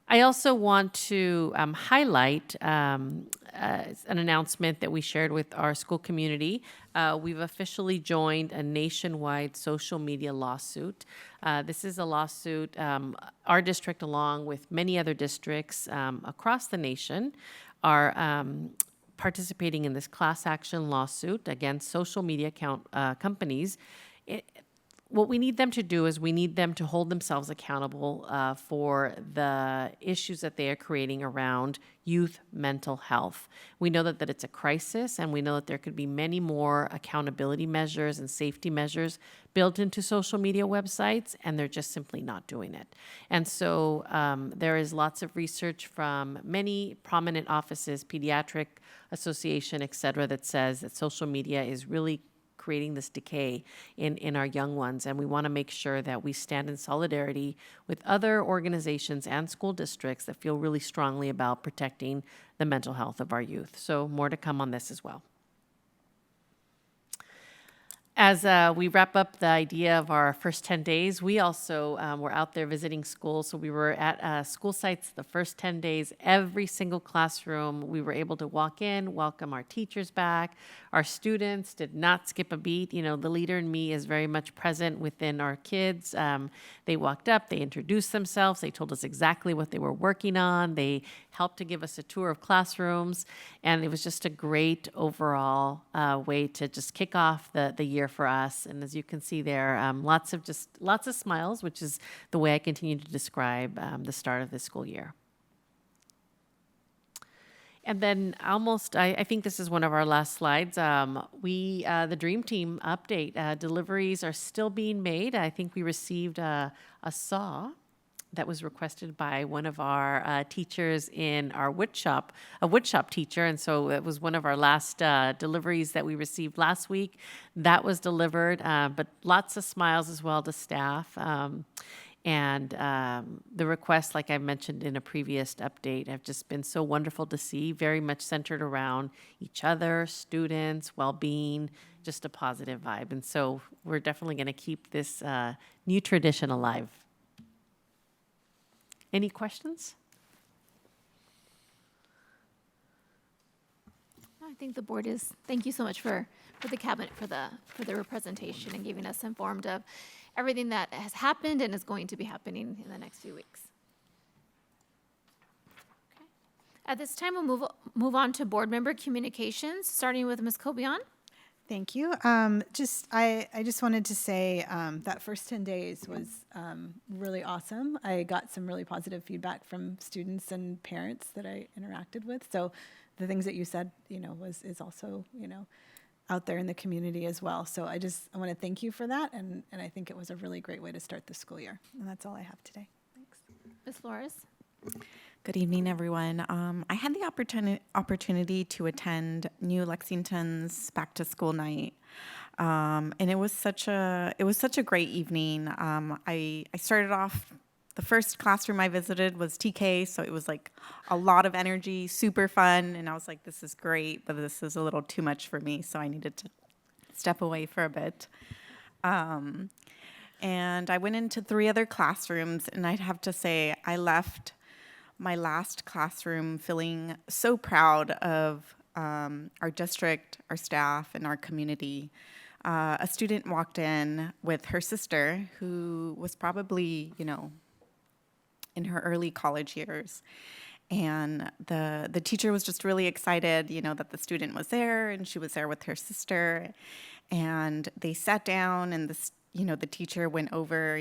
I also want to highlight an announcement that we shared with our school community. We've officially joined a nationwide social media lawsuit. This is a lawsuit, our district, along with many other districts across the nation, are participating in this class action lawsuit against social media companies. What we need them to do is we need them to hold themselves accountable for the issues that they are creating around youth mental health. We know that it's a crisis, and we know that there could be many more accountability measures and safety measures built into social media websites, and they're just simply not doing it. And so there is lots of research from many prominent offices, Pediatric Association, et cetera, that says that social media is really creating this decay in our young ones. And we want to make sure that we stand in solidarity with other organizations and school districts that feel really strongly about protecting the mental health of our youth. So more to come on this as well. As we wrap up the idea of our first 10 days, we also were out there visiting schools. So we were at school sites the first 10 days. Every single classroom, we were able to walk in, welcome our teachers back. Our students did not skip a beat. You know, the leader in me is very much present within our kids. They walked up, they introduced themselves, they told us exactly what they were working on. They helped to give us a tour of classrooms. And it was just a great overall way to just kick off the year for us. And as you can see there, lots of smiles, which is the way I continue to describe the start of this school year. And then I think this is one of our last slides. The Dream Team update, deliveries are still being made. I think we received a saw that was requested by one of our teachers in our woodshop, a woodshop teacher. And so it was one of our last deliveries that we received last week. That was delivered, but lots of smiles as well to staff. And the requests, like I mentioned in a previous update, have just been so wonderful to see, very much centered around each other, students, well-being, just a positive vibe. And so we're definitely going to keep this new tradition alive. Any questions? I think the board is, thank you so much for the cabinet for their presentation and giving us informed of everything that has happened and is going to be happening in the next few weeks. Okay. At this time, we'll move on to board member communications, starting with Ms. Cobian. Thank you. I just wanted to say that first 10 days was really awesome. I got some really positive feedback from students and parents that I interacted with. So the things that you said, is also, out there in the community as well. So I want to thank you for that. And I think it was a really great way to start the school year. And that's all I have today. Thanks. Ms. Flores. Good evening, everyone. I had the opportunity to attend New Lexington's Back to School Night, and it was such a great evening. I started off. The first classroom I visited was TK, so it was like a lot of energy, super fun, and I was like, "This is great, but this is a little too much for me," so I needed to step away for a bit. And I went into 3 other classrooms, and I'd have to say I left my last classroom feeling so proud of our district, our staff, and our community. A student walked in with her sister, who was probably, in her early college years. And the teacher was just really excited, that the student was there, and she was there with her sister. And they sat down, and the teacher went over,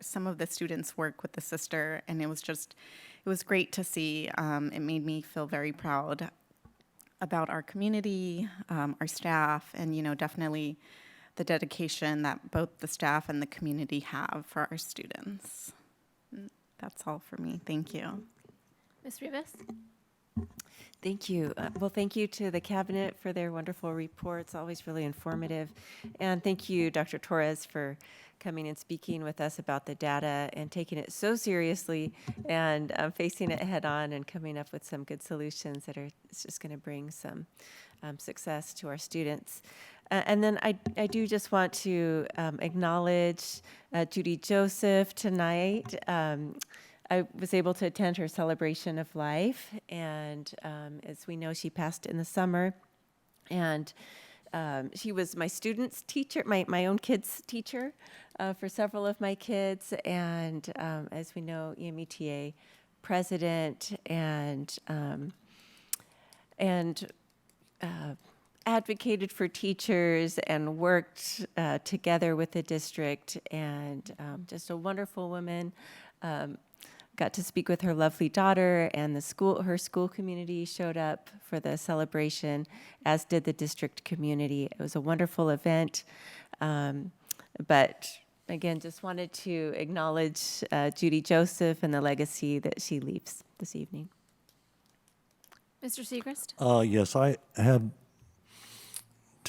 some of the students' work with the sister, and it was great to see. It made me feel very proud about our community, our staff, and definitely the dedication that both the staff and the community have for our students. That's all for me. Thank you. Ms. Rivas. Thank you. Well, thank you to the cabinet for their wonderful reports, always really informative. And thank you, Dr. Torres, for coming and speaking with us about the data and taking it so seriously and facing it head on and coming up with some good solutions that are just going to bring some success to our students. And then I do just want to acknowledge Judy Joseph tonight. I was able to attend her celebration of life, and as we know, she passed in the summer. And she was my students' teacher, my own kids' teacher for several of my kids, and as we know, EMETA president and advocated for teachers and worked together with the district, and just a wonderful woman. Got to speak with her lovely daughter, and her school community showed up for the celebration, as did the district community. It was a wonderful event, but again, just wanted to acknowledge Judy Joseph and the legacy that she leaves this evening. Mr. Segrist. Yes, I have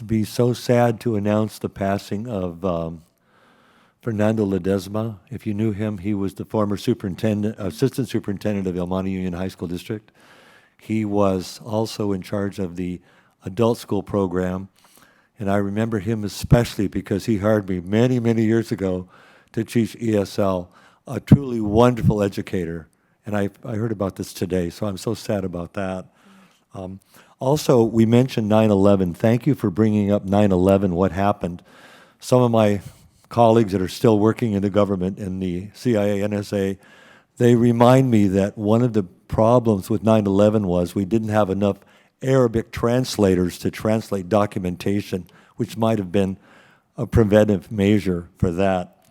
to be so sad to announce the passing of Fernando Ledesma. If you knew him, he was the former assistant superintendent of El Monte Union High School District. He was also in charge of the adult school program, and I remember him especially because he hired me many, many years ago to teach ESL, a truly wonderful educator. And I heard about this today, so I'm so sad about that. Also, we mentioned 9/11. Thank you for bringing up 9/11, what happened. Some of my colleagues that are still working in the government, in the CIA, NSA, they remind me that one of the problems with 9/11 was we didn't have enough Arabic translators to translate documentation, which might have been a preventive measure for that.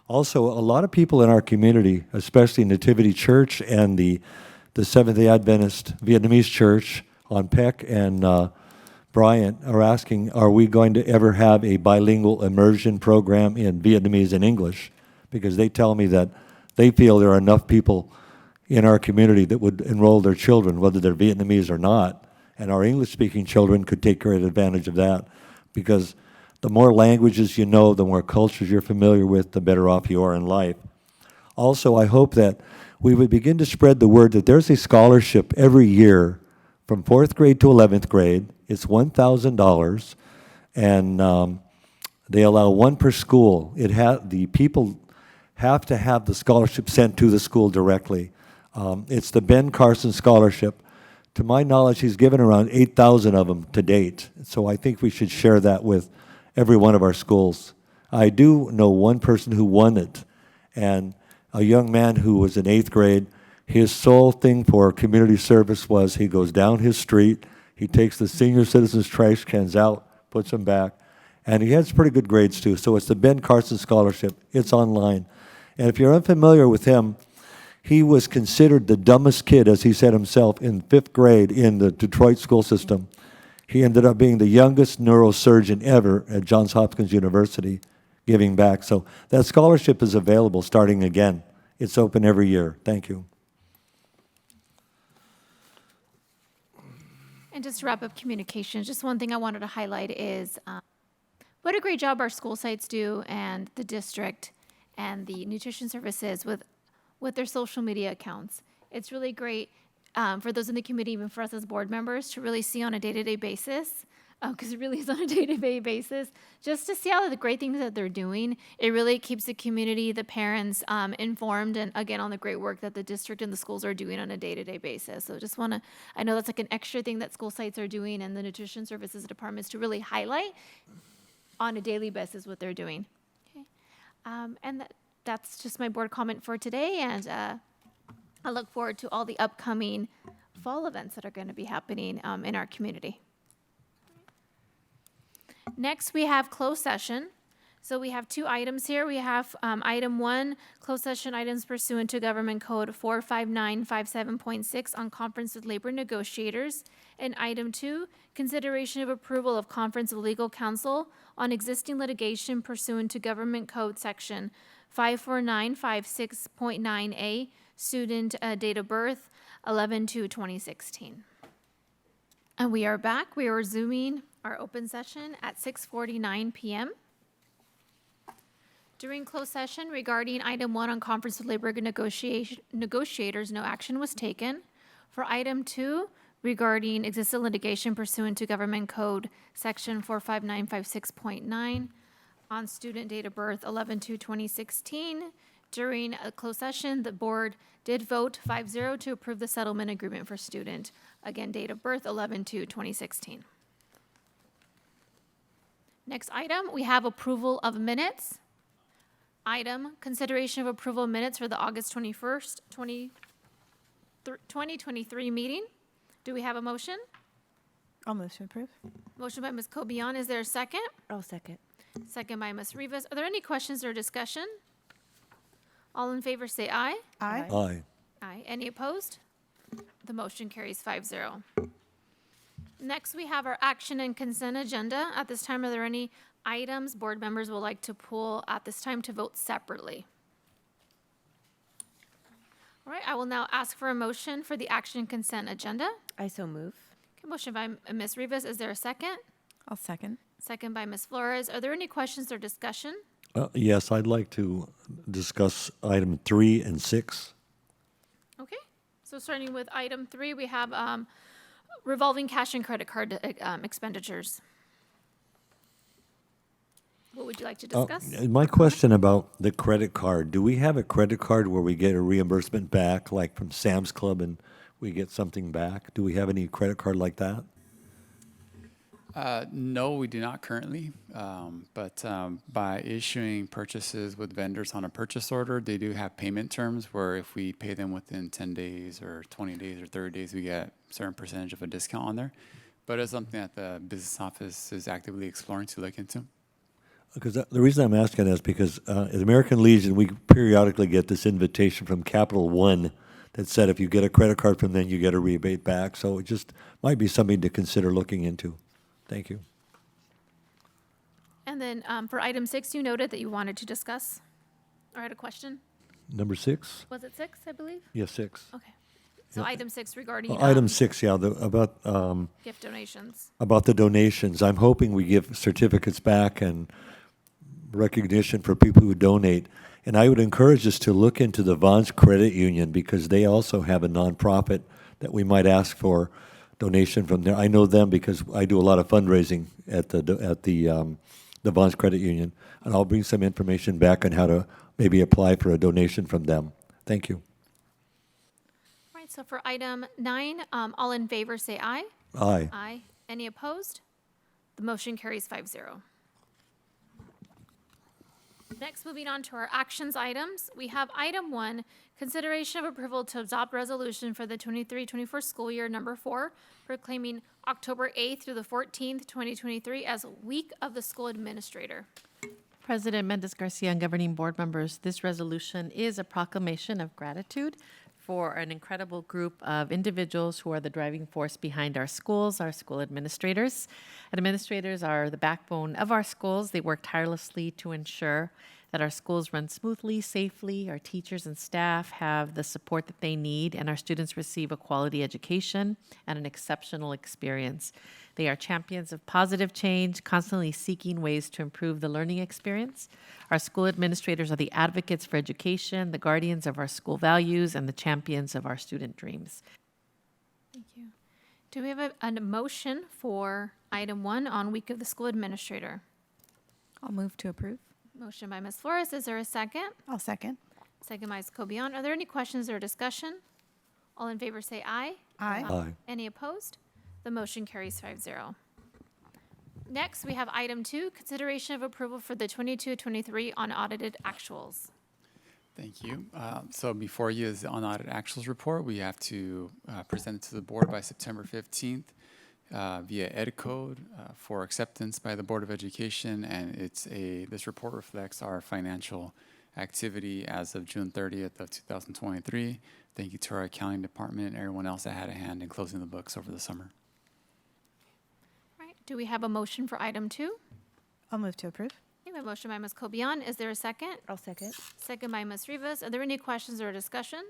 Also, a lot of people in our community, especially Nativity Church and the Seventh-day Adventist Vietnamese Church on Peck and Bryant, are asking, are we going to ever have a bilingual immersion program in Vietnamese and English? Because they tell me that they feel there are enough people in our community that would enroll their children, whether they're Vietnamese or not, and our English-speaking children could take great advantage of that, because the more languages you know, the more cultures you're familiar with, the better off you are in life. Also, I hope that we would begin to spread the word that there's a scholarship every year from 4th grade to 11th grade. It's $1,000, and they allow one per school. The people have to have the scholarship sent to the school directly. It's the Ben Carson Scholarship. To my knowledge, he's given around 8,000 of them to date. So I think we should share that with every one of our schools. I do know one person who won it, and a young man who was in 8th grade. His sole thing for community service was he goes down his street, he takes the senior citizens trash cans out, puts them back, and he has pretty good grades too. So it's the Ben Carson Scholarship. It's online. And if you're unfamiliar with him, he was considered the dumbest kid, as he said himself, in 5th grade in the Detroit school system. He ended up being the youngest neurosurgeon ever at Johns Hopkins University, giving back. So that scholarship is available starting again. It's open every year. Thank you. And just to wrap up communications, just one thing I wanted to highlight is what a great job our school sites do and the district and the nutrition services with their social media accounts. It's really great for those in the committee, even for us as board members, to really see on a day-to-day basis, because it really is on a day-to-day basis, just to see all the great things that they're doing. It really keeps the community, the parents informed, and again, on the great work that the district and the schools are doing on a day-to-day basis. So just want to, I know that's like an extra thing that school sites are doing and the nutrition services departments to really highlight on a daily basis what they're doing. Okay. And that's just my board comment for today, and I look forward to all the upcoming fall events that are going to be happening in our community. Next, we have closed session. So we have two items here. We have item 1, closed session items pursuant to Government Code 45957.6 on conference with labor negotiators. And item 2, consideration of approval of conference with legal counsel on existing litigation pursuant to Government Code section 54956.9A, student date of birth 11/2/2016. And we are back. We are resuming our open session at 6:49 p.m. During closed session regarding item 1 on conference with labor negotiators, no action was taken. For item 2, regarding existing litigation pursuant to Government Code section 45956.9 on student date of birth 11/2/2016, during a closed session, the board did vote 5-0 to approve the settlement agreement for student, again, date of birth 11/2/2016. Next item, we have approval of minutes. Item, consideration of approval of minutes for the August 21st, 2023 meeting. Do we have a motion? I'll move to approve. Motion by Ms. Cobian. Is there a second? I'll second. Second by Ms. Rivas. Are there any questions or discussion? All in favor say aye. Aye. Aye. Aye. Any opposed? The motion carries 5-0. Next, we have our action and consent agenda. At this time, are there any items board members would like to pull at this time to vote separately? All right, I will now ask for a motion for the action and consent agenda. I so move. Okay, motion by Ms. Rivas. Is there a second? I'll second. second by Ms. Flores. Are there any questions or discussion? Yes, I'd like to discuss item 3 and 6. Okay, so starting with item 3, we have revolving cash and credit card expenditures. What would you like to discuss? My question about the credit card, do we have a credit card where we get a reimbursement back, like from Sam's Club, and we get something back? Do we have any credit card like that? No, we do not currently. But by issuing purchases with vendors on a purchase order, they do have payment terms where if we pay them within 10 days or 20 days or 30 days, we get a certain percentage of a discount on there. But it's something that the business office is actively exploring to look into. Because the reason I'm asking is because at American Legion, we periodically get this invitation from Capital One that said if you get a credit card from them, you get a rebate back. So it just might be something to consider looking into. Thank you. And then for item 6, you noted that you wanted to discuss or had a question. Number 6? Was it 6, I believe? Yes, 6. Okay. So item 6 regarding Item 6, yeah, about gift donations. about the donations. I'm hoping we give certificates back and recognition for people who donate. And I would encourage us to look into the Vons Credit Union because they also have a nonprofit that we might ask for donation from there. I know them because I do a lot of fundraising at the Vons Credit Union, and I'll bring some information back on how to maybe apply for a donation from them. Thank you. All right, so for item 9, all in favor say aye. Aye. Aye. Any opposed? The motion carries 5-0. Next, moving on to our actions items, we have item 1, consideration of approval to adopt resolution for the 23-24 school year number 4, proclaiming October 8th through the 14th, 2023 as Week of the School Administrator. President Mendez-Garcia and governing board members, this resolution is a proclamation of gratitude for an incredible group of individuals who are the driving force behind our schools, our school administrators. Administrators are the backbone of our schools. They work tirelessly to ensure that our schools run smoothly, safely, our teachers and staff have the support that they need, and our students receive a quality education and an exceptional experience. They are champions of positive change, constantly seeking ways to improve the learning experience. Our school administrators are the advocates for education, the guardians of our school values, and the champions of our student dreams. Thank you. Do we have a motion for item 1 on Week of the School Administrator? I'll move to approve. Motion by Ms. Flores. Is there a second? I'll second. Second by Ms. Cobian. Are there any questions or discussion? All in favor say aye. Aye. Aye. Any opposed? The motion carries 5-0. Next, we have item 2, consideration of approval for the 22-23 unaudited actuals. Thank you. So before you is the unaudited actuals report. We have to present it to the board by September 15th via EdCode for acceptance by the Board of Education, and this report reflects our financial activity as of June 30th of 2023. Thank you to our accounting department and everyone else that had a hand in closing the books over the summer. All right, do we have a motion for item 2? I'll move to approve. We have a motion by Ms. Cobian. Is there a second? I'll second. Second by Ms. Rivas. Are there any questions or discussion?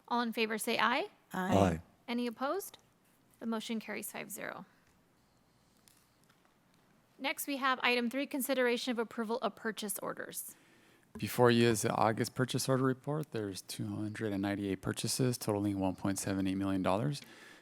All in favor say aye. Aye. Any opposed? The motion carries 5-0. Next, we have item 3, consideration of approval of purchase orders. Before you is the August purchase order report. There's 298 purchases totaling $1.78 million.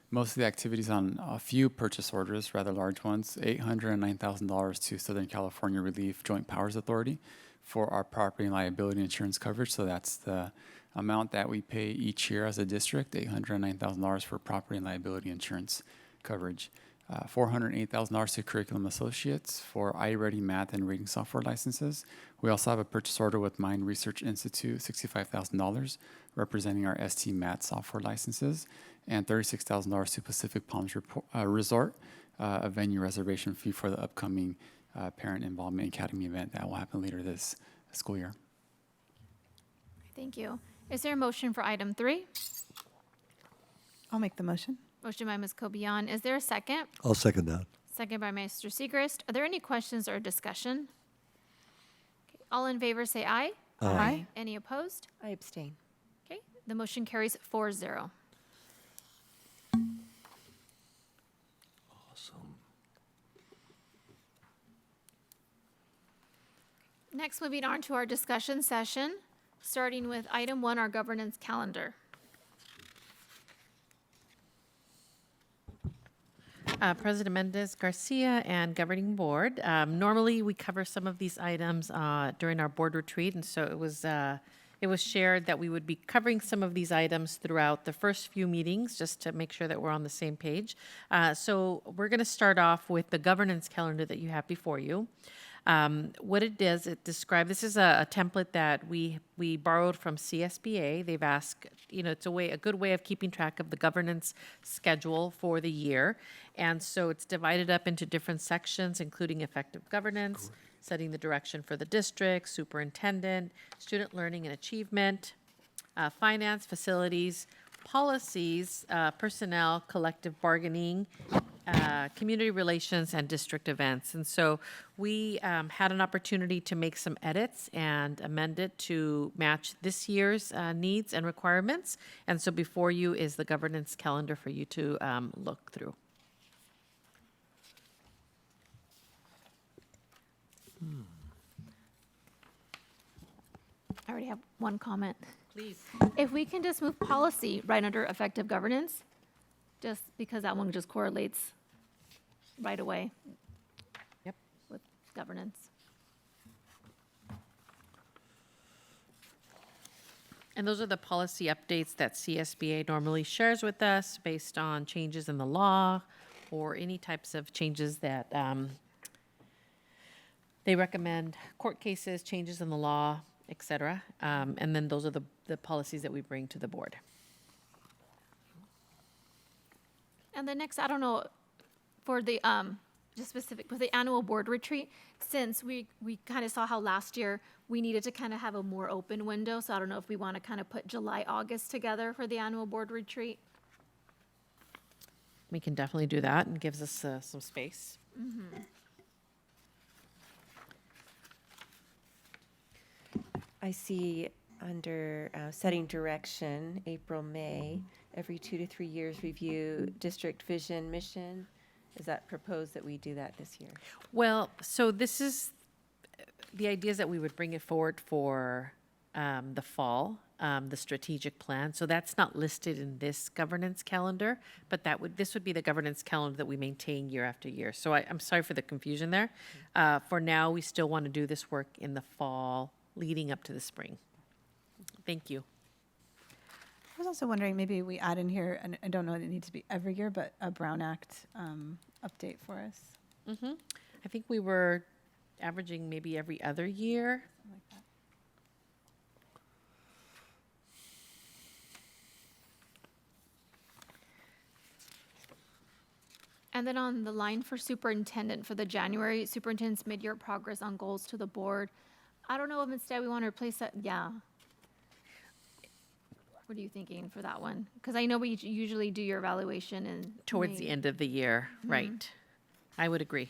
Most of the activities on a few purchase orders, rather large ones, $809,000 to Southern California Relief Joint Powers Authority for our property and liability insurance coverage. So that's the amount that we pay each year as a district, $809,000 for property and liability insurance coverage. $408,000 to Curriculum Associates for iReady math and reading software licenses. We also have a purchase order with Mind Research Institute, $65,000, representing our ST Math software licenses, and $36,000 to Pacific Palms Resort, a venue reservation fee for the upcoming Parent Involvement Academy event that will happen later this school year. Thank you. Is there a motion for item 3? I'll make the motion. Motion by Ms. Cobian. Is there a second? I'll second that. Second by Mr. Segrist. Are there any questions or discussion? Okay, all in favor say aye. Aye. Any opposed? I abstain. Okay, the motion carries 4-0. Next, moving on to our discussion session, starting with item 1, our governance calendar. President Mendez Garcia and Governing Board. Normally, we cover some of these items during our board retreat, and so it was shared that we would be covering some of these items throughout the first few meetings, just to make sure that we're on the same page. So we're going to start off with the governance calendar that you have before you. What it does, it describes, this is a template that we borrowed from CSBA. They've asked, it's a good way of keeping track of the governance schedule for the year. And so it's divided up into different sections, including effective governance, setting the direction for the district, superintendent, student learning and achievement, finance, facilities, policies, personnel, collective bargaining, community relations, and district events. And so we had an opportunity to make some edits and amend it to match this year's needs and requirements. And so before you is the governance calendar for you to look through. I already have one comment. Please. If we can just move policy right under effective governance, just because that one just correlates right away. Yep. With governance. And those are the policy updates that CSBA normally shares with us based on changes in the law or any types of changes that they recommend, court cases, changes in the law, et cetera. And then those are the policies that we bring to the board. And the next, I don't know, for the, just specific, with the annual board retreat, since we kind of saw how last year we needed to kind of have a more open window, so I don't know if we want to kind of put July, August together for the annual board retreat. We can definitely do that, and gives us some space. I see under setting direction, April, May, every 2 to 3 years review district vision mission. Is that proposed that we do that this year? Well, so this is, the idea is that we would bring it forward for the fall, the strategic plan. So that's not listed in this governance calendar, but this would be the governance calendar that we maintain year after year. So I'm sorry for the confusion there. For now, we still want to do this work in the fall, leading up to the spring. Thank you. I was also wondering, maybe we add in here, and I don't know that it needs to be every year, but a Brown Act update for us. I think we were averaging maybe every other year. Something like that. And then on the line for superintendent, for the January superintendent's mid-year progress on goals to the board, I don't know if instead we want to replace that, yeah. What are you thinking for that one? Because I know we usually do your evaluation in Towards the May. end of the year, right. I would agree.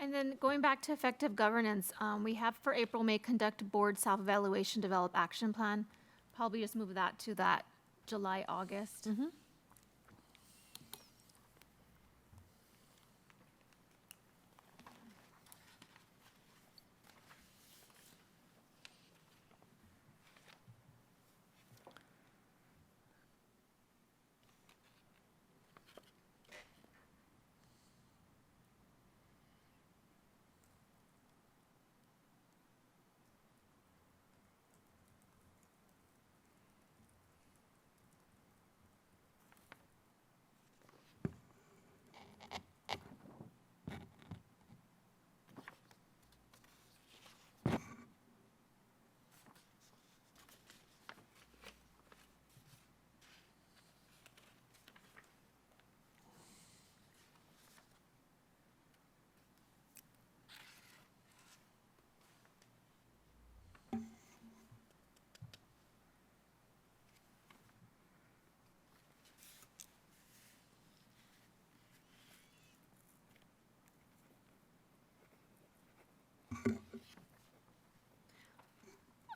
And then going back to effective governance, we have for April, May, conduct board self-evaluation, develop action plan. Probably just move that to that July, August.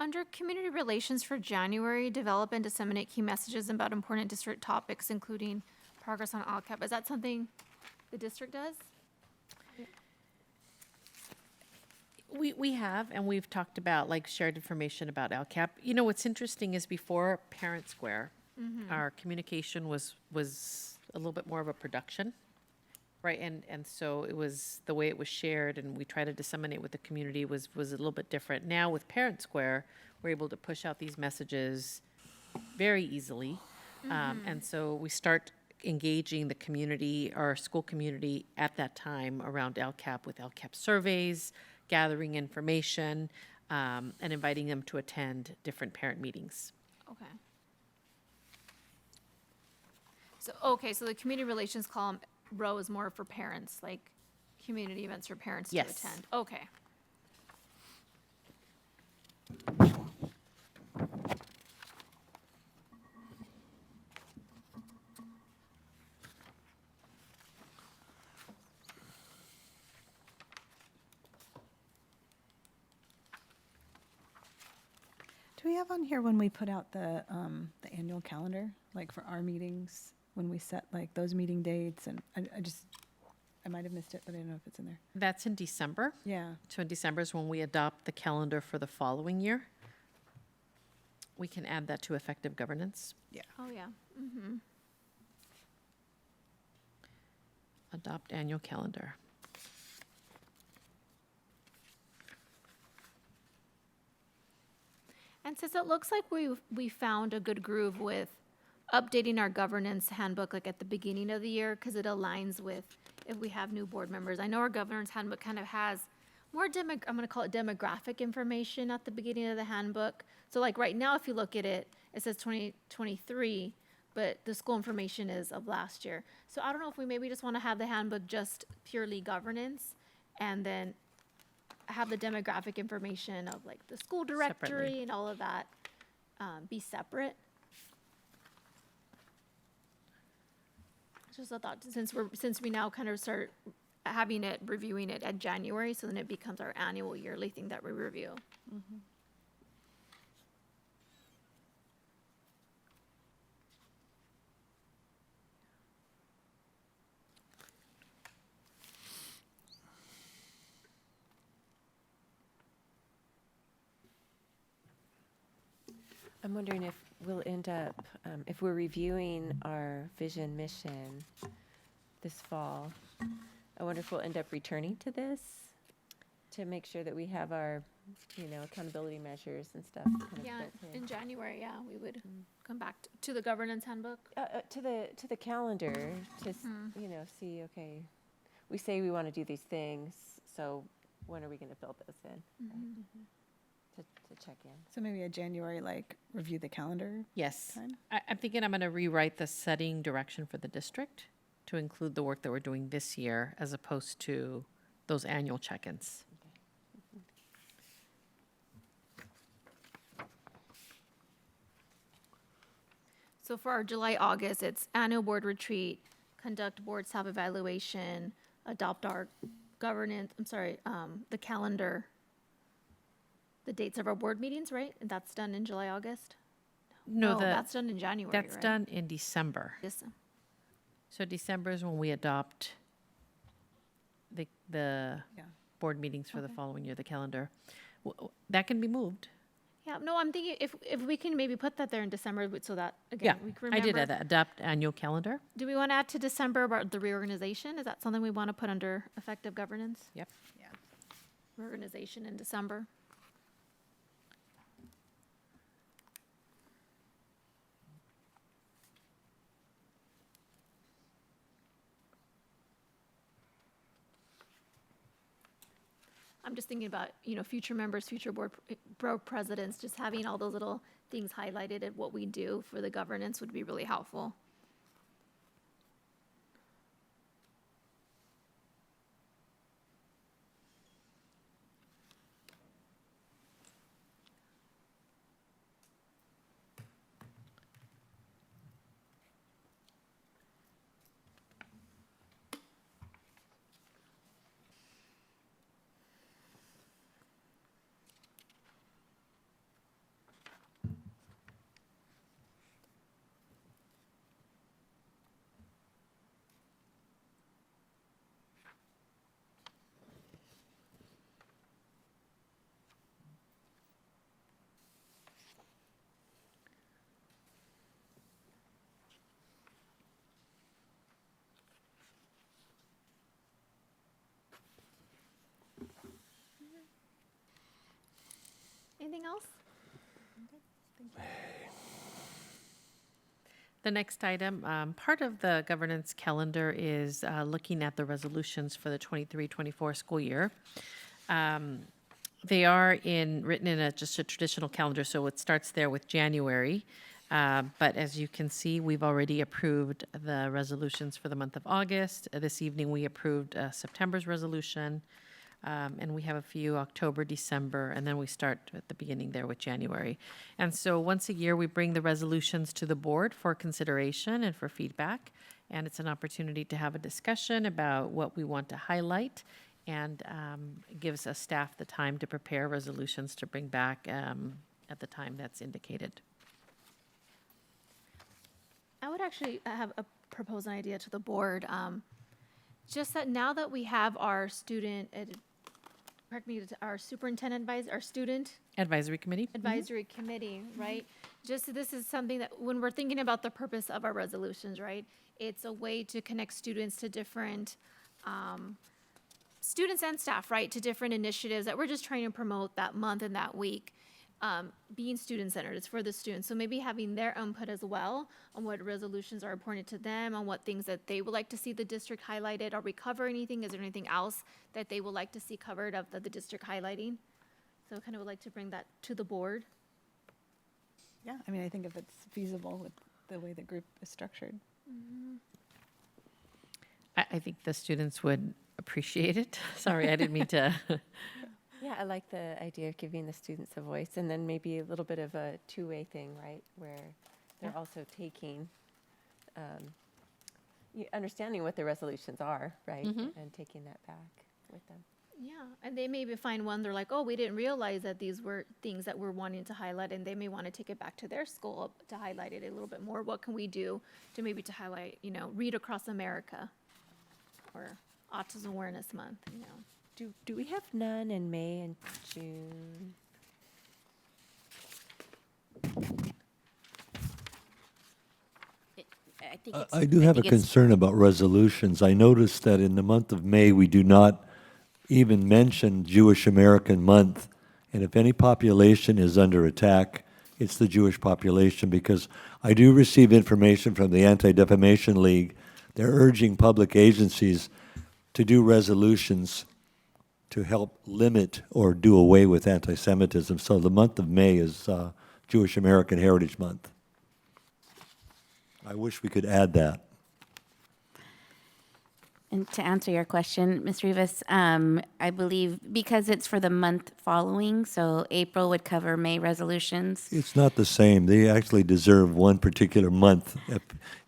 Under community relations for January, develop and disseminate key messages about important district topics, including progress on LCAP. Is that something the district does? We have, and we've talked about, like, shared information about LCAP. You know, what's interesting is before Parent Square, our communication was a little bit more of a production, right? And so it was, the way it was shared and we try to disseminate with the community was a little bit different. Now with Parent Square, we're able to push out these messages very easily. And so we start engaging the community, our school community at that time around LCAP with LCAP surveys, gathering information, and inviting them to attend different parent meetings. Okay. So the community relations column row is more for parents, like community events for parents to Yes. attend. Okay. Do we have on here when we put out the annual calendar, like for our meetings, when we set like those meeting dates? And I might have missed it, but I don't know if it's in there. That's in December. Yeah. So in December is when we adopt the calendar for the following year. We can add that to effective governance. Oh, yeah. Adopt annual calendar. And since it looks like we found a good groove with updating our governance handbook like at the beginning of the year, because it aligns with if we have new board members. I know our governance handbook kind of has more I'm going to call it demographic information at the beginning of the handbook. So like right now, if you look at it, it says 2023, but the school information is of last year. So I don't know if we maybe just want to have the handbook just purely governance and then have the demographic information of like the school directory Separately. and all of that be separate. Just a thought, since we now kind of start reviewing it at January, so then it becomes our annual yearly thing that we review. I'm wondering if we'll end up, if we're reviewing our vision mission this fall, I wonder if we'll end up returning to this to make sure that we have our, accountability measures and stuff kind of Yeah, built in January, yeah, we would come back to the governance handbook. To the calendar to see, okay, we say we want to do these things, so when are we going to build those in? Right? To check in. So maybe a January, like, review the calendar Yes. time? I'm thinking I'm going to rewrite the setting direction for the district to include the work that we're doing this year as opposed to those annual check-ins. So for our July, August, it's annual board retreat, conduct board self-evaluation, adopt our the calendar, the dates of our board meetings, right? And that's done in July, August? No, that's done in January, that's right? done in December. Yes. So December is when we adopt the Yeah. board meetings for the following year, the calendar. That can be moved. Yeah, no, I'm thinking if we can maybe put that there in December, so that, again, we can I did remember. that, adopt annual calendar. Do we want to add to December about the reorganization? Is that something we want to put under effective governance? Yep. Yeah. Reorganization in December? I'm just thinking about, future members, future board presidents, just having all those little things highlighted at what we do for the governance would be really helpful. anything else? The next item, part of the governance calendar is looking at the resolutions for the 23-24 school year. They are written in just a traditional calendar, so it starts there with January. But as you can see, we've already approved the resolutions for the month of August. This evening, we approved September's resolution. And we have a few October, December, and then we start at the beginning there with January. And so once a year, we bring the resolutions to the board for consideration and for feedback. And it's an opportunity to have a discussion about what we want to highlight, and gives us staff the time to prepare resolutions to bring back at the time that's indicated. I would actually have a propose an idea to the board. Just that now that we have our our superintendent advisor, our student Advisory committee? advisory committee, right? Just this is something that when we're thinking about the purpose of our resolutions, right? It's a way to connect students to different students and staff, right? To different initiatives that we're just trying to promote that month and that week. Being student-centered, it's for the students. So maybe having their input as well on what resolutions are important to them, on what things that they would like to see the district highlighted. Are we covering anything? Is there anything else that they would like to see covered of the district highlighting? So kind of would like to bring that to the board. Yeah, I mean, I think if it's feasible with the way the group is structured. I think the students would appreciate it. Sorry, I didn't mean to. Yeah, I like the idea of giving the students a voice, and then maybe a little bit of a two-way thing, right? Where they're also taking, understanding what the resolutions are, right? And taking that back with them. Yeah, and they maybe find one, they're like, oh, we didn't realize that these were things that we're wanting to highlight, and they may want to take it back to their school to highlight it a little bit more. What can we do to highlight, Read Across America or Autism Awareness Month, Do we have none in May and June? I think it's. I do have a think it's- concern about resolutions. I noticed that in the month of May, we do not even mention Jewish American Month. And if any population is under attack, it's the Jewish population, because I do receive information from the Anti-Defamation League. They're urging public agencies to do resolutions to help limit or do away with anti-Semitism. So the month of May is Jewish American Heritage Month. I wish we could add that. And to answer your question, Ms. Rivas, I believe because it's for the month following, so April would cover May resolutions. It's not the same. They actually deserve one particular month.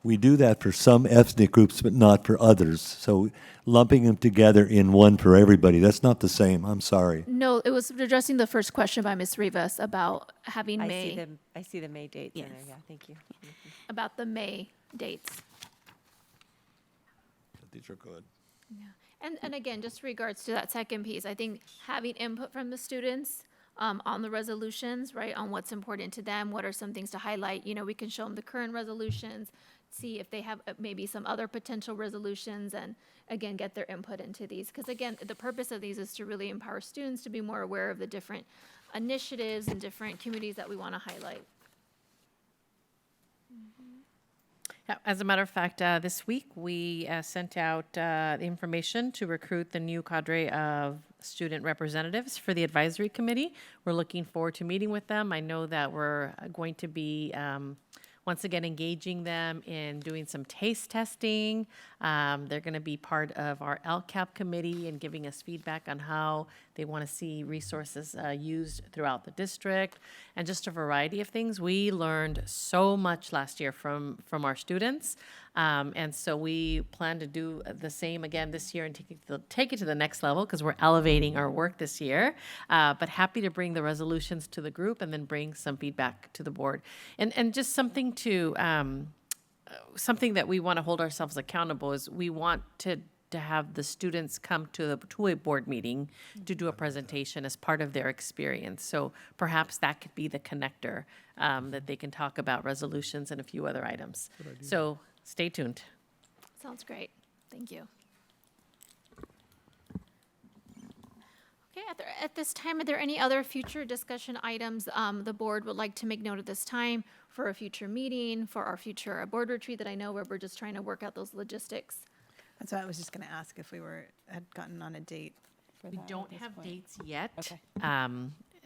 We do that for some ethnic groups, but not for others. So lumping them together in one for everybody, that's not the same. I'm sorry. No, it was addressing the first question by Ms. Rivas about having May, I see the May dates in there, Yes. yeah, thank you. about the May dates. These are good. And again, just regards to that second piece, I think having input from the students on the resolutions, right, on what's important to them, what are some things to highlight, we can show them the current resolutions, see if they have maybe some other potential resolutions, and again, get their input into these. Because again, the purpose of these is to really empower students to be more aware of the different initiatives and different communities that we want to highlight. Yeah, as a matter of fact, this week, we sent out the information to recruit the new cadre of student representatives for the advisory committee. We're looking forward to meeting with them. I know that we're going to be, once again, engaging them in doing some taste testing. They're going to be part of our LCAP committee and giving us feedback on how they want to see resources used throughout the district, and just a variety of things. We learned so much last year from our students, and so we plan to do the same again this year and take it to the next level, because we're elevating our work this year. But happy to bring the resolutions to the group and then bring some feedback to the board, and just something to something that we want to hold ourselves accountable is we want to have the students come to a board meeting to do a presentation as part of their experience. So perhaps that could be the connector, that they can talk about resolutions and a few other items. So stay tuned. Sounds great. Thank you. Okay, at this time, are there any other future discussion items the board would like to make note of this time for a future meeting, for our future board retreat that I know where we're just trying to work out those logistics? That's why I was just going to ask if we had gotten on a date for We that. don't at this have point. dates yet. Okay.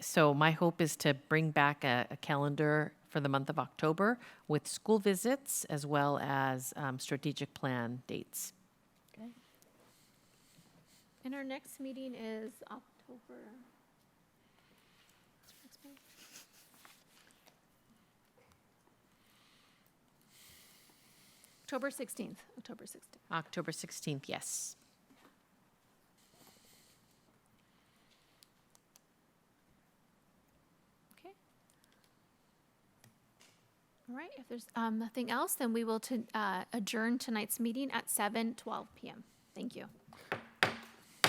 So my hope is to bring back a calendar for the month of October with school visits as well as strategic plan dates. And our next meeting is October. October 16th, October 16th. October 16th, yes. Okay. All right, if there's nothing else, then we will adjourn tonight's meeting at 7:12 p.m. Thank you.